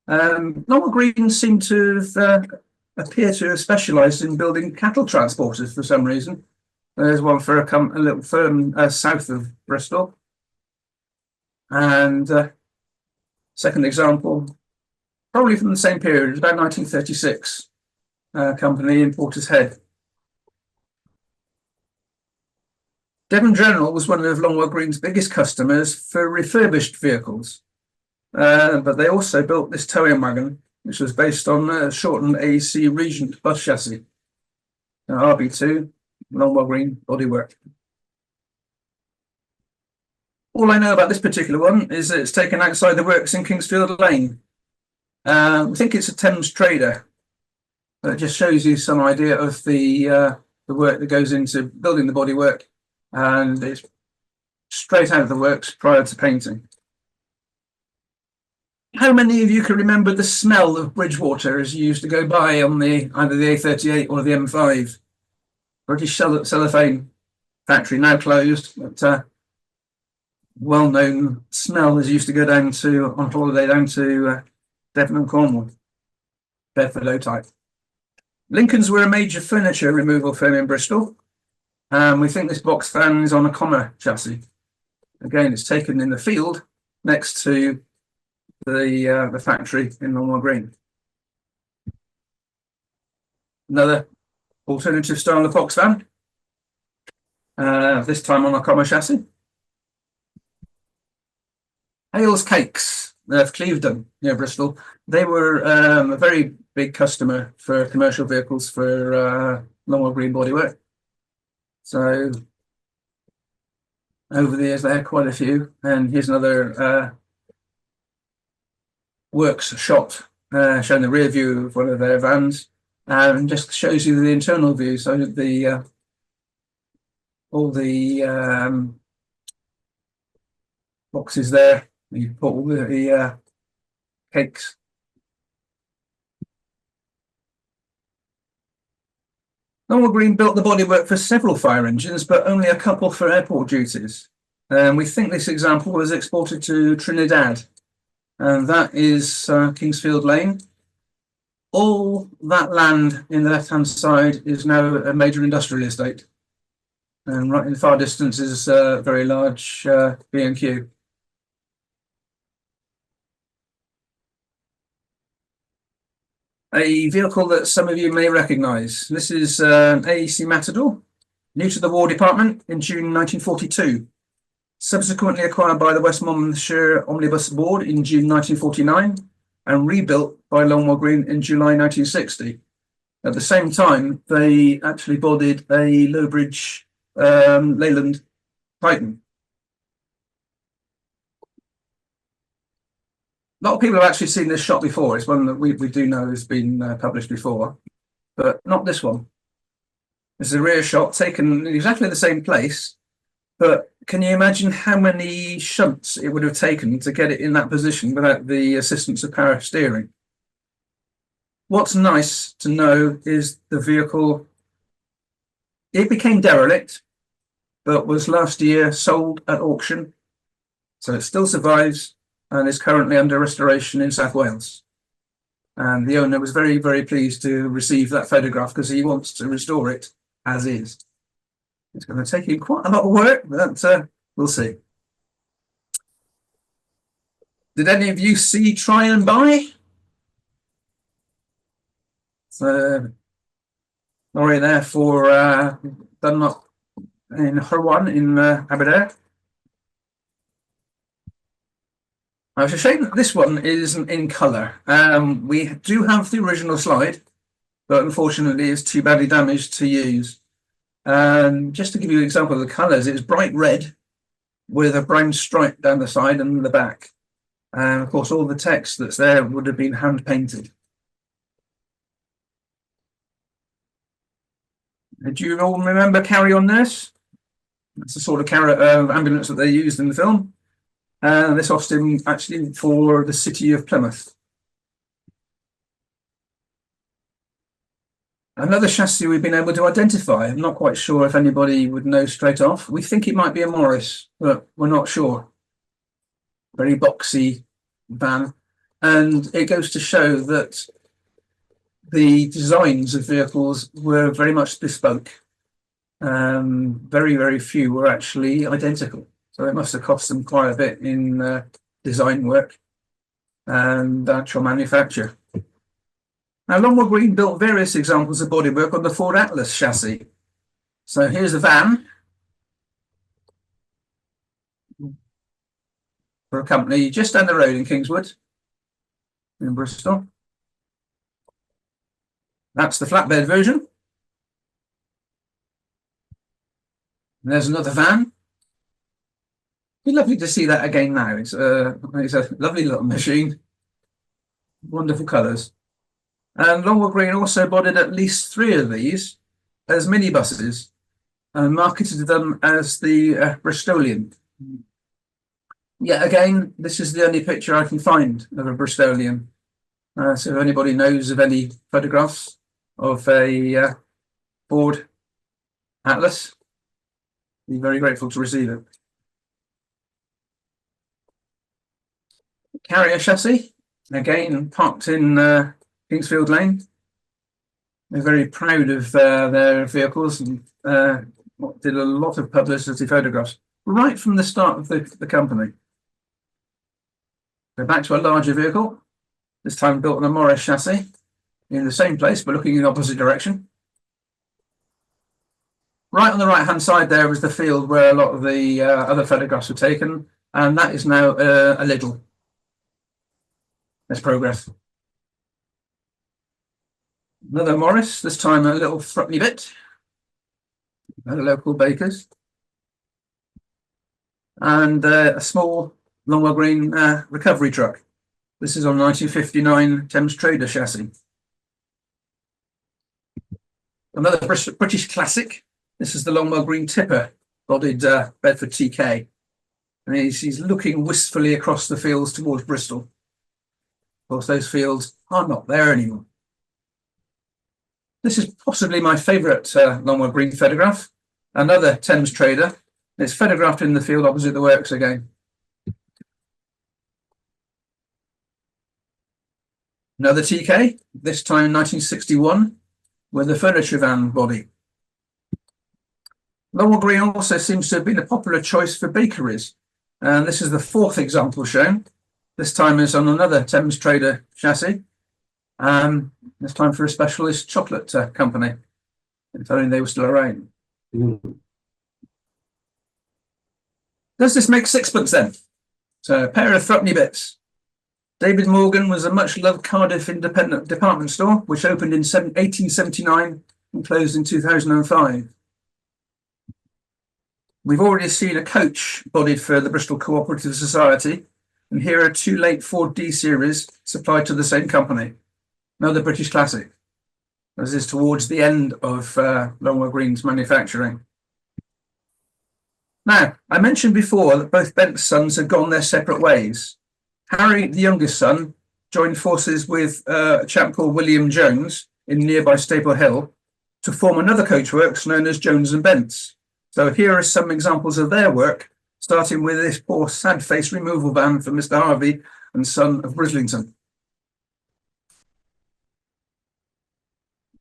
Longwell Green seemed to have appear to have specialised in building cattle transporters for some reason. There's one for a little firm south of Bristol. And second example, probably from the same period, it was about 1936, company in Portishead. Devon General was one of Longwell Green's biggest customers for refurbished vehicles, but they also built this towing wagon, which was based on a shortened AEC Regent bus chassis, RB2, Longwell Green bodywork. All I know about this particular one is that it's taken outside the works in Kingsfield Lane. I think it's a Thames trader, but it just shows you some idea of the work that goes into building the bodywork, and it's straight out of the works prior to painting. How many of you can remember the smell of Bridgewater as you used to go by on either the A38 or the M5? British cellophane factory, now closed, but well-known smell as you used to go down to on holiday down to Devon and Cornwall, Bedford type. Lincolns were a major furniture removal firm in Bristol. We think this box fan is on a comma chassis. Again, it's taken in the field next to the factory in Longwell Green. Another alternative style of box van, this time on a comma chassis. Hale's Cakes of Clevedon near Bristol. They were a very big customer for commercial vehicles for Longwell Green bodywork. So over the years, they had quite a few. And here's another works shot showing the rear view of one of their vans, and just shows you the internal view. So the all the boxes there. You put all the cakes. Longwell Green built the bodywork for several fire engines, but only a couple for airport duties. We think this example was exported to Trinidad, and that is Kingsfield Lane. All that land in the left-hand side is now a major industrial estate, and right in the far distance is a very large B&Q. A vehicle that some of you may recognise. This is an AEC Matador, new to the War Department in June 1942. Subsequently acquired by the West Monmouthshire Omnibus Board in June 1949 and rebuilt by Longwell Green in July 1960. At the same time, they actually bodied a Lowbridge Leyland Titan. A lot of people have actually seen this shot before. It's one that we do know has been published before, but not this one. This is a rear shot taken in exactly the same place, but can you imagine how many shunts it would have taken to get it in that position without the assistance of power steering? What's nice to know is the vehicle, it became derelict, but was last year sold at auction. So it still survives and is currently under restoration in South Wales. And the owner was very, very pleased to receive that photograph because he wants to restore it as is. It's going to take him quite a lot of work, but we'll see. Did any of you see Try and Buy? So, lorry there for Dunlop in Hurwan in Aberdare. I was ashamed that this one isn't in colour. We do have the original slide, but unfortunately it's too badly damaged to use. Just to give you an example of the colours, it's bright red with a brown stripe down the side and the back. And of course, all the text that's there would have been hand painted. Do you all remember Carry On Nurse? That's the sort of ambulance that they used in the film. This Austin actually for the city of Plymouth. Another chassis we've been able to identify. I'm not quite sure if anybody would know straight off. We think it might be a Morris, but we're not sure. Very boxy van. And it goes to show that the designs of vehicles were very much bespoke. Very, very few were actually identical. So it must have cost them quite a bit in design work and actual manufacture. Now, Longwell Green built various examples of bodywork on the Ford Atlas chassis. So here's a van for a company just down the road in Kingswood, in Bristol. That's the flatbed version. And there's another van. It'd be lovely to see that again now. It's a lovely little machine. Wonderful colours. And Longwell Green also bodied at least 3 of these as minibuses and marketed them as the Bristolian. Yet again, this is the only picture I can find of a Bristolian. So if anybody knows of any photographs of a Ford Atlas, I'd be very grateful to receive it. Carrier chassis, again parked in Kingsfield Lane. They're very proud of their vehicles and did a lot of publicity photographs right from the start of the company. Go back to a larger vehicle, this time built on a Morris chassis in the same place but looking in the opposite direction. Right on the right hand side there was the field where a lot of the other photographs were taken, and that is now a Lidl. Let's progress. Another Morris, this time a little threepenny bit. At a local baker's. And a small Longwell Green recovery truck. This is on 1959 Thames Trader chassis. Another British classic. This is the Longwell Green tipper, bodied Bedford TK. And he's looking wistfully across the fields towards Bristol. Of course, those fields are not there anymore. This is possibly my favourite Longwell Green photograph. Another Thames Trader. It's photographed in the field opposite the works again. Another TK, this time 1961, with a furniture van body. Longwell Green also seems to have been a popular choice for bakeries. And this is the 4th example shown. This time is on another Thames Trader chassis. This time for a specialist chocolate company, if only they were still around. Does this make sixpence then? So a pair of threepenny bits. David Morgan was a much-loved Cardiff independent department store, which opened in 1879 and closed in 2005. We've already seen a coach bodied for the Bristol Cooperative Society, and here are 2 late Ford D series supplied to the same company. Another British classic, as is towards the end of Longwell Green's manufacturing. Now, I mentioned before that both Bence sons had gone their separate ways. Harry, the youngest son, joined forces with a chap called William Jones in nearby Staple Hill to form another Coachworks known as Jones and Bence. So here are some examples of their work, starting with this poor sad face removal van for Mr. Harvey and son of Brislington.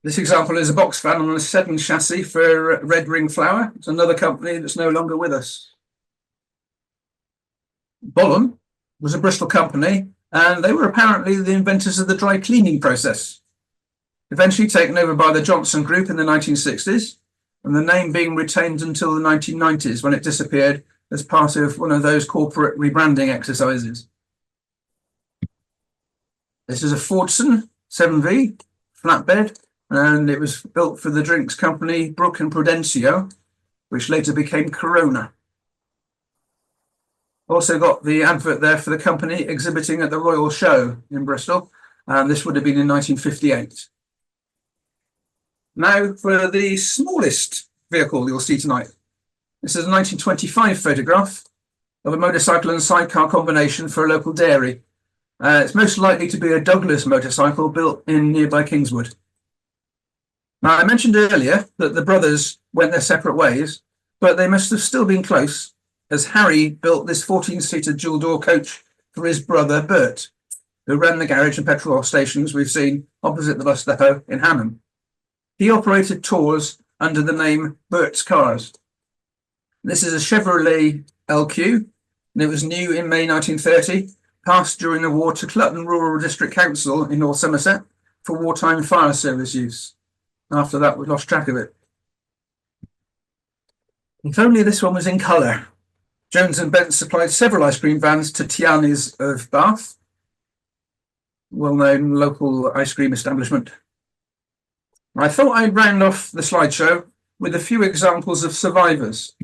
This example is a box fan on a Seddon chassis for Red Ring Flour. It's another company that's no longer with us. Bollum was a Bristol company, and they were apparently the inventors of the dry cleaning process. Eventually taken over by the Johnson Group in the 1960s, and the name being retained until the 1990s when it disappeared as part of one of those corporate rebranding exercises. This is a Fordson 7V flatbed, and it was built for the drinks company Brook and Prudencio, which later became Corona. Also got the advert there for the company exhibiting at the Royal Show in Bristol, and this would have been in 1958. Now for the smallest vehicle you'll see tonight. This is a 1925 photograph of a motorcycle and sidecar combination for a local dairy. It's most likely to be a Douglas motorcycle built in nearby Kingswood. Now, I mentioned earlier that the brothers went their separate ways, but they must have still been close, as Harry built this 14-seater dual-door coach for his brother Bert, who ran the garage and petrol stations we've seen opposite the bus depot in Hanham. He operated tours under the name Bert's Cars. This is a Chevrolet LQ, and it was new in May 1930, passed during the war to Clutton Rural District Council in North Somerset for wartime fire service use. After that, we lost track of it. If only this one was in colour. Jones and Bence supplied several ice cream vans to Tiani's of Bath, well-known local ice cream establishment. I thought I'd round off the slideshow with a few examples of survivors.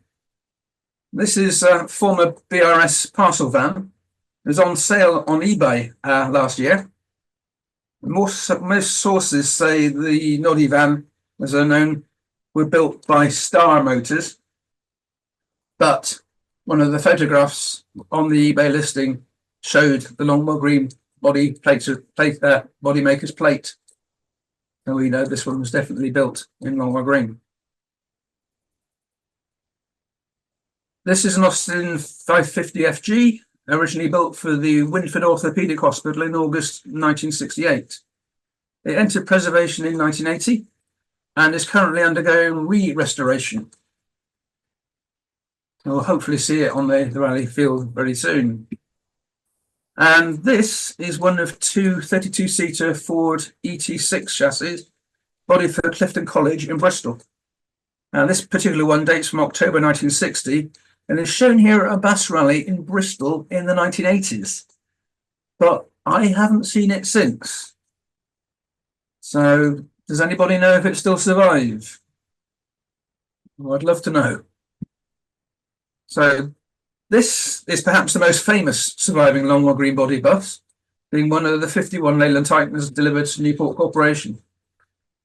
This is a former BRS parcel van. It was on sale on eBay last year. Most sources say the Noddy van, as they're known, were built by Star Motors, but one of the photographs on the eBay listing showed the Longwell Green body maker's plate. So we know this one was definitely built in Longwell Green. This is an Austin 550 FG, originally built for the Winford Orthopaedic Hospital in August 1968. It entered preservation in 1980 and is currently undergoing re-restoration. We'll hopefully see it on the rally field very soon. And this is one of two 32-seater Ford ET6 chassis, bodied for Clifton College in Bristol. This particular one dates from October 1960 and is shown here at a bus rally in Bristol in the 1980s. But I haven't seen it since. So does anybody know if it still survives? Well, I'd love to know. So this is perhaps the most famous surviving Longwell Green body bus, being one of the 51 Leyland Titans delivered to Newport Corporation.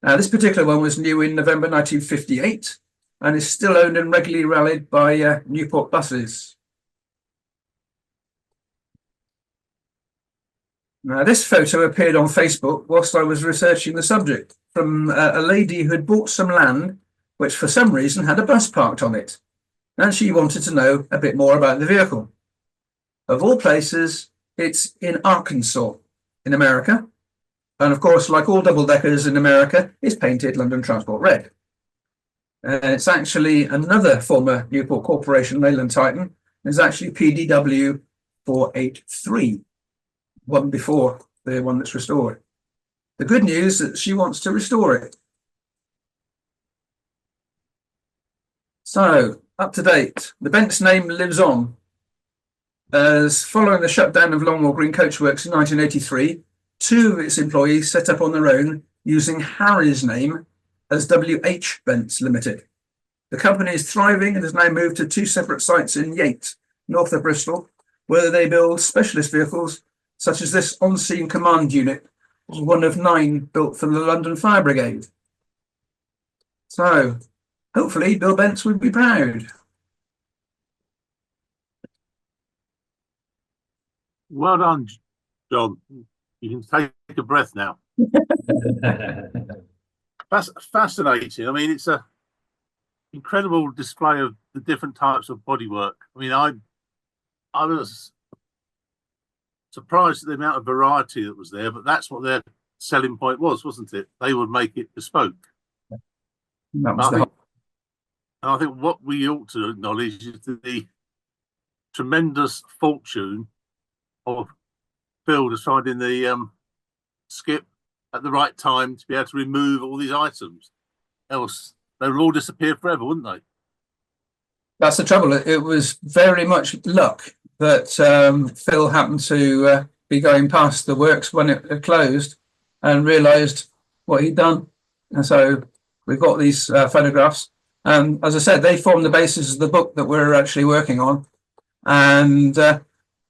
This particular one was new in November 1958 and is still owned and regularly rallied by Newport buses. Now, this photo appeared on Facebook whilst I was researching the subject from a lady who had bought some land which for some reason had a bus parked on it, and she wanted to know a bit more about the vehicle. Of all places, it's in Arkansas in America, and of course, like all double-deckers in America, it's painted London Transport Red. It's actually another former Newport Corporation Leyland Titan. It's actually PDW 483, one before the one that's restored. The good news is that she wants to restore it. So, up to date, the Bence name lives on. As following the shutdown of Longwell Green Coachworks in 1983, two of its employees set up on their own using Harry's name as WH Bence Limited. The company is thriving and has now moved to two separate sites in Yate, north of Bristol, where they build specialist vehicles such as this on-scene command unit, which is one of 9 built for the London Fire Brigade. So, hopefully Bill Bence would be proud.
Well done, John. You can take a breath now. That's fascinating. I mean, it's a incredible display of the different types of bodywork. I mean, I was surprised at the amount of variety that was there, but that's what their selling point was, wasn't it? They would make it bespoke.
That was
and I think what we ought to acknowledge is the tremendous fortune of builders finding the skip at the right time to be able to remove all these items. Else they would all disappear forever, wouldn't they?
That's the trouble. It was very much luck that Phil happened to be going past the works when it had closed and realised what he'd done. And so we've got these photographs. And as I said, they form the basis of the book that we're actually working on. And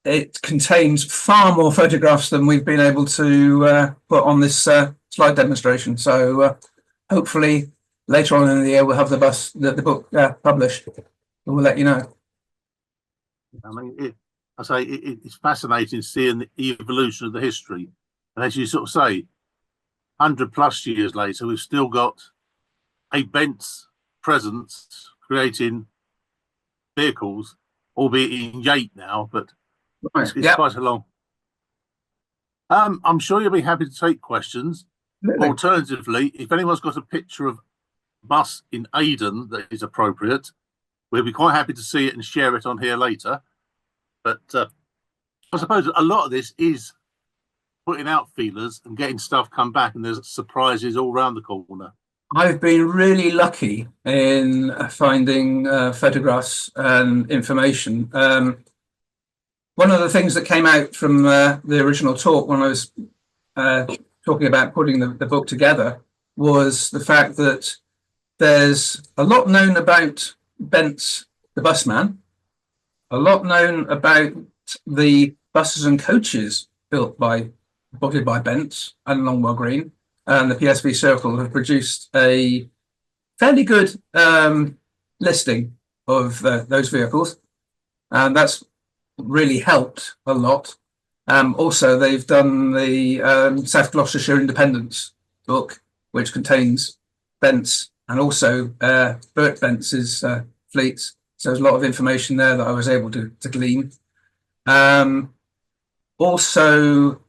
it contains far more photographs than we've been able to put on this slide demonstration. So hopefully later on in the year we'll have the book published, and we'll let you know.
I mean, it's fascinating seeing the evolution of the history, and as you sort of say, 100+ years later, we've still got a Bence presence creating vehicles, albeit in Yate now, but it's quite a long. I'm sure you'll be happy to take questions. Really? Alternatively, if anyone's got a picture of bus in Aden that is appropriate, we'll be quite happy to see it and share it on here later. But I suppose a lot of this is putting out feelers and getting stuff come back, and there's surprises all around the corner.
I've been really lucky in finding photographs and information. One of the things that came out from the original talk when I was talking about putting the book together was the fact that there's a lot known about Bence, the busman, a lot known about the buses and coaches built by Bence and Longwell Green, and the PSV Circle have produced a fairly good listing of those vehicles, and that's really helped a lot. Also, they've done the South Gloucestershire Independence book, which contains Bence and also Bert Bence's fleets. So there's a lot of information there that I was able to glean. Also,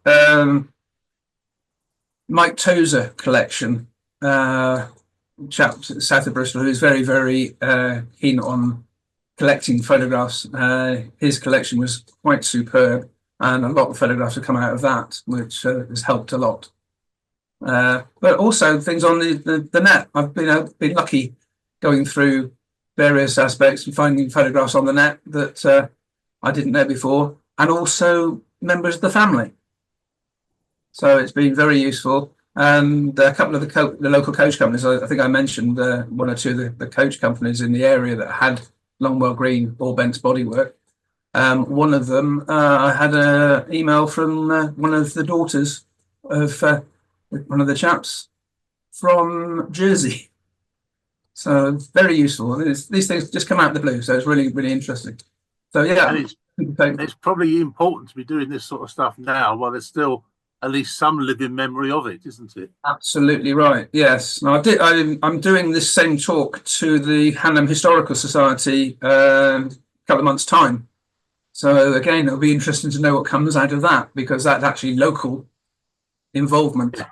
Mike Tozer collection, chap south of Bristol, who's very, very keen on collecting photographs. His collection was quite superb, and a lot of photographs have come out of that, which has helped a lot. But also things on the net. I've been lucky going through various aspects and finding photographs on the net that I didn't know before, and also members of the family. So it's been very useful. And a couple of the local coach companies, I think I mentioned one or two of the coach companies in the area that had Longwell Green or Bence bodywork. One of them, I had an email from one of the daughters of one of the chaps from Jersey. So very useful. These things just come out of the blue, so it's really, really interesting. So yeah,
and it's probably important to be doing this sort of stuff now while there's still at least some living memory of it, isn't it?
Absolutely right. Yes. Now I'm doing this same talk to the Hanham Historical Society a couple of months' time. So again, it'll be interesting to know what comes out of that, because that's actually local involvement.
Yeah.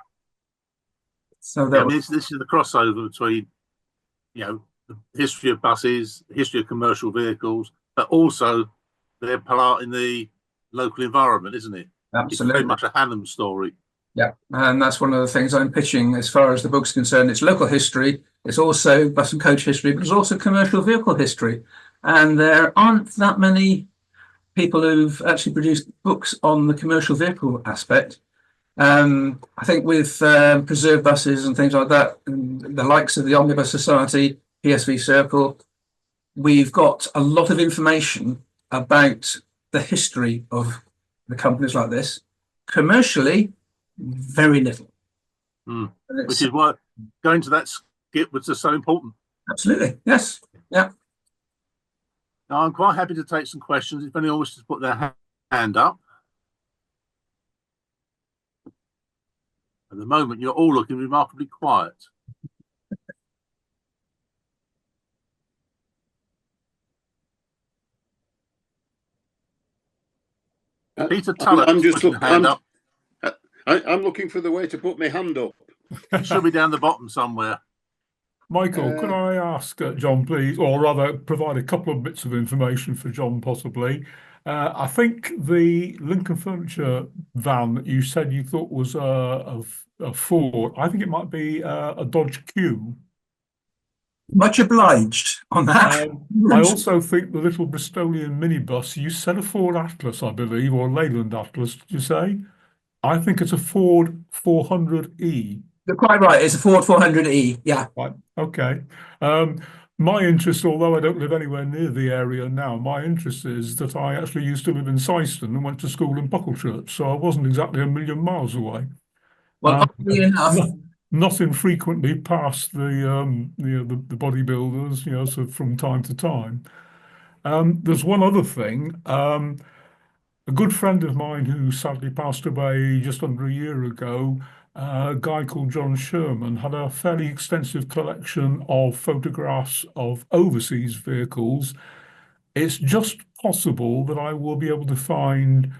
So
this is the crossover between, the history of buses, history of commercial vehicles, but also their part in the local environment, isn't it?
Absolutely.
It's very much a Hanham story.
Yeah, and that's one of the things I'm pitching as far as the book's concerned. It's local history, it's also bus and coach history, but it's also commercial vehicle history. And there aren't that many people who've actually produced books on the commercial vehicle aspect. I think with preserved buses and things like that, and the likes of the Omnibus Society, PSV Circle, we've got a lot of information about the history of the companies like this. Commercially, very little.
Which is why going to that skip was just so important.
Absolutely, yes, yeah.
Now, I'm quite happy to take some questions if anyone wishes to put their hand up. At the moment, you're all looking remarkably quiet. Peter Tullett,
I'm just looking. I'm looking for the way to put my hand up.
It should be down the bottom somewhere.
Michael, could I ask John, please, or rather provide a couple of bits of information for John, possibly? I think the Lincoln Furniture van that you said you thought was a Ford, I think it might be a Dodge Q.
Much obliged on that.
I also think the little Bristolian minibus, you said a Ford Atlas, I believe, or Leyland Atlas, did you say? I think it's a Ford 400E.
You're quite right, it's a Ford 400E, yeah.
Right, okay. My interest, although I don't live anywhere near the area now, my interest is that I actually used to live in Syston and went to school in Bucklechurch, so I wasn't exactly a million miles away.
Well, oddly enough,
not infrequently past the bodybuilders, so from time to time. There's one other thing. A good friend of mine who sadly passed away just under a year ago, a guy called John Sherman, had a fairly extensive collection of photographs of overseas vehicles. It's just possible that I will be able to find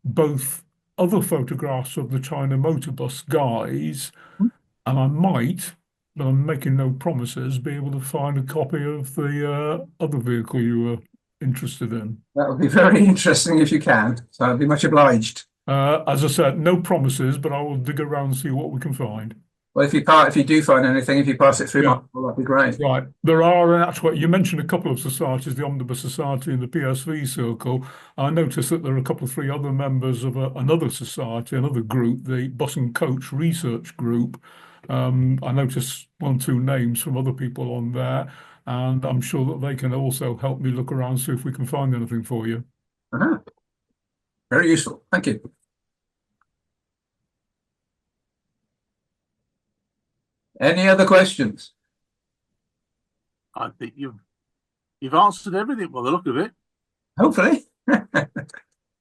both other photographs of the China motor bus guys, and I might, but I'm making no promises, be able to find a copy of the other vehicle you were interested in.
That would be very interesting if you can. So I'd be much obliged.
As I said, no promises, but I will dig around and see what we can find.
Well, if you do find anything, if you pass it through,
Yeah.
that'd be great.
Right. There are actually, you mentioned a couple of societies, the Omnibus Society and the PSV Circle. I noticed that there are a couple of three other members of another society, another group, the Bus and Coach Research Group. I noticed 1 or 2 names from other people on there, and I'm sure that they can also help me look around, see if we can find anything for you.
Very useful. Thank you. Any other questions?
I think you've answered everything by the look of it.
Hopefully.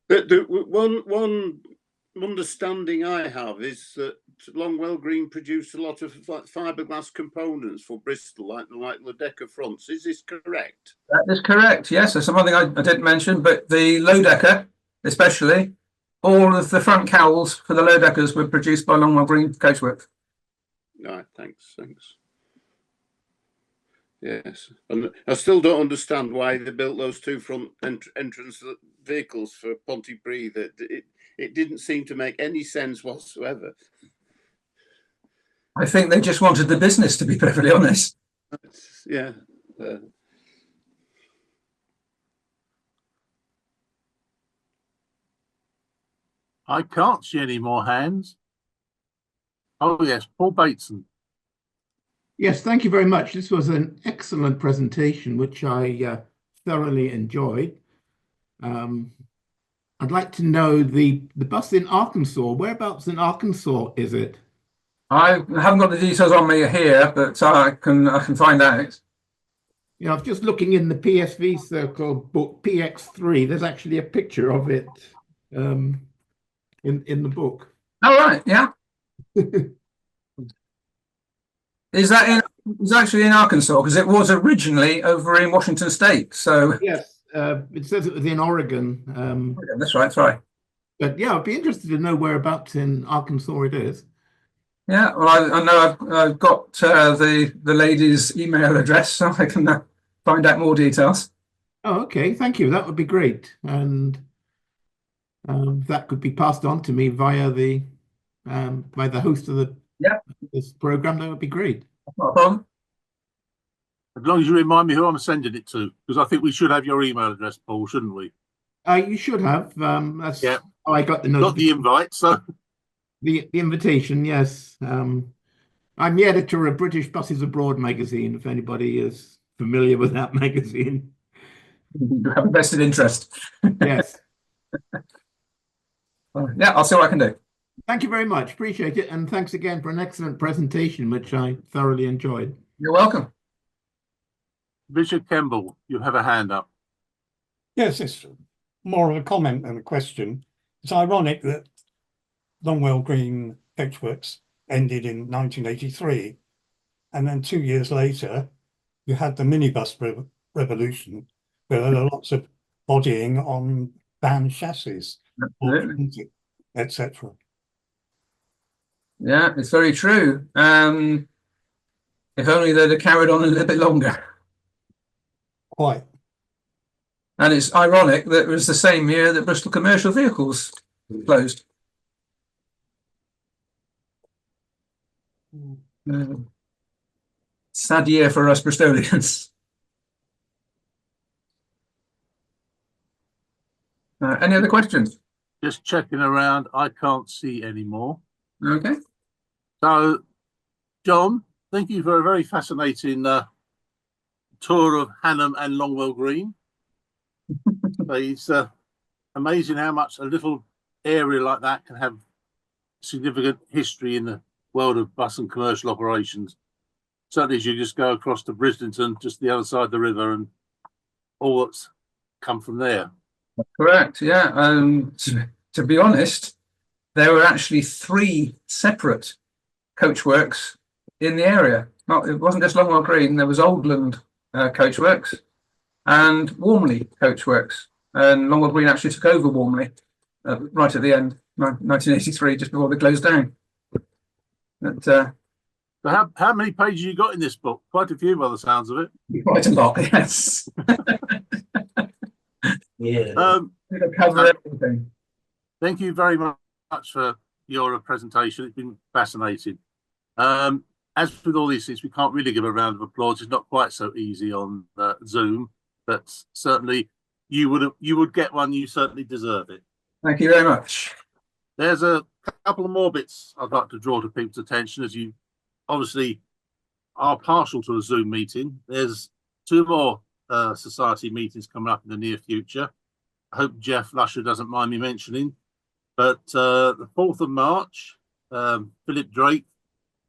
One understanding I have is that Longwell Green produced a lot of fiberglass components for Bristol, like the decker fronts. Is this correct?
That is correct. Yes, there's something I didn't mention, but the low decker, especially, all of the front cowls for the low deckers were produced by Longwell Green Coachworks.
Right, thanks. Yes, and I still don't understand why they built those 2 front entrance vehicles for Pontypridd. That it didn't seem to make any sense whatsoever.
I think they just wanted the business, to be perfectly honest.
Yeah.
I can't see any more hands. Oh yes, Paul Bateson.
Yes, thank you very much. This was an excellent presentation, which I thoroughly enjoyed. I'd like to know the bus in Arkansas. Whereabouts in Arkansas is it?
I haven't got the details on me here, but I can find out.
You know, I was just looking in the PSV Circle book PX3. There's actually a picture of it in the book.
Oh, right, yeah. Is that it's actually in Arkansas, because it was originally over in Washington State. So
yes, it says it was in Oregon.
That's right.
But yeah, I'd be interested to know whereabouts in Arkansas it is.
Yeah, well, I know I've got the lady's email address, so I can find out more details.
Oh, okay, thank you. That would be great, and that could be passed on to me via the by the host of this program. That would be great.
Not a problem.
As long as you remind me who I'm sending it to, because I think we should have your email address, Paul, shouldn't we?
You should have. That's how I got the
Got the invite, so
the invitation. Yes, I'm the editor of British Buses Abroad magazine. If anybody is familiar with that magazine,
You have a vested interest.
yes.
Yeah, I'll see what I can do.
Thank you very much. Appreciate it, and thanks again for an excellent presentation, which I thoroughly enjoyed.
You're welcome.
Richard Kemble, you have a hand up.
Yes, it's more of a comment than a question. It's ironic that Longwell Green Coachworks ended in 1983, and then 2 years later, you had the minibus revolution, where there are lots of bodying on van chassis, etc.
Yeah, it's very true. If only they'd have carried on a little bit longer.
Quite.
And it's ironic that it was the same year that Bristol Commercial Vehicles closed. Sad year for us Bristolians. Any other questions?
Just checking around. I can't see any more.
Okay.
So, John, thank you for a very fascinating tour of Hanham and Longwell Green. It's amazing how much a little area like that can have significant history in the world of bus and commercial operations. Certainly, as you just go across to Brislington, just the other side of the river, and all that's come from there.
Correct. Yeah. To be honest, there were actually 3 separate coachworks in the area. It wasn't just Longwell Green. There was Oldland Coachworks and Warmley Coachworks, and Longwell Green actually took over Warmley right at the end, 1983, just before they closed down. But
So how many pages you got in this book? Quite a few by the sounds of it.
Quite a lot, yes.
Yeah.
It'll cover everything.
Thank you very much for your presentation. It's been fascinating. As with all these things, we can't really give a round of applause. It's not quite so easy on Zoom, but certainly you would get one. You certainly deserve it.
Thank you very much.
There's a couple of more bits I'd like to draw to people's attention, as you obviously are partial to a Zoom meeting. There's 2 more society meetings coming up in the near future. I hope Jeff Lusher doesn't mind me mentioning, but the 4th of March, Philip Drake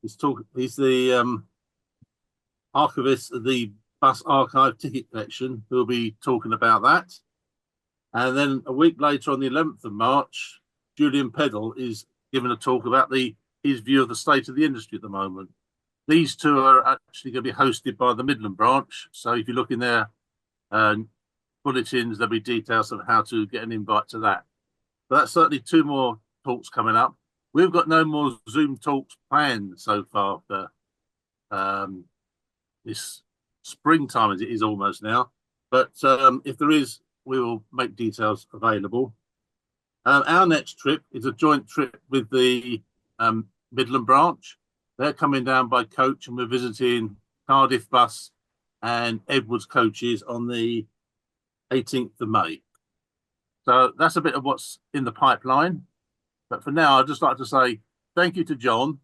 he's the archivist of the Bus Archive ticket collection, who'll be talking about that. And then a week later, on the 11th of March, Julian Peddle is giving a talk about his view of the state of the industry at the moment. These 2 are actually going to be hosted by the Midland branch. So if you look in their bulletins, there'll be details of how to get an invite to that. But that's certainly 2 more talks coming up. We've got no more Zoom talks planned so far for this springtime, as it is almost now. But if there is, we will make details available. Our next trip is a joint trip with the Midland branch. They're coming down by coach, and we're visiting Cardiff Bus and Edwards coaches on the 18th of May. So that's a bit of what's in the pipeline. But for now, I'd just like to say thank you to John.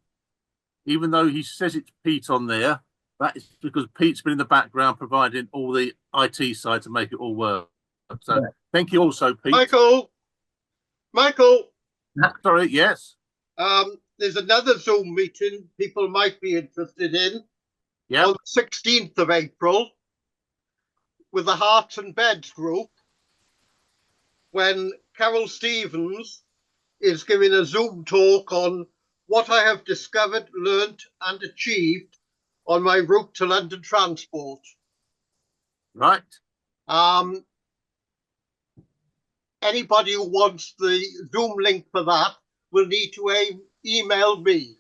Even though he says it's Pete on there, that is because Pete's been in the background providing all the IT side to make it all work. So thank you also, Pete.
Michael.
Sorry, yes.
There's another Zoom meeting people might be interested in.
Yeah.
On the 16th of April with the Hearts and Beds group, when Carol Stevens is giving a Zoom talk on what I have discovered, learnt and achieved on my route to London transport.
Right.
Anybody who wants the Zoom link for that will need to email me.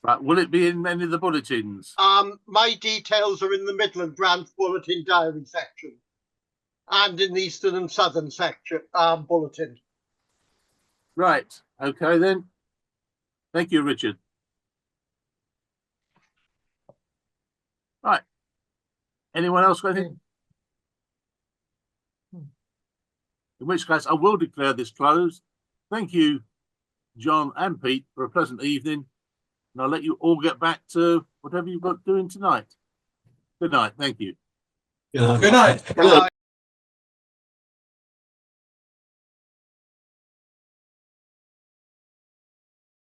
Right. Will it be in any of the bulletins?
My details are in the Midland Branch Bulletin Diary section and in the Eastern and Southern section bulletin.
Right. Okay, then. Thank you, Richard. Right. Anyone else got anything? In which case, I will declare this closed. Thank you, John and Pete, for a pleasant evening. And I'll let you all get back to whatever you've got doing tonight. Good night. Thank you.
Yeah.
Good night.
Bye.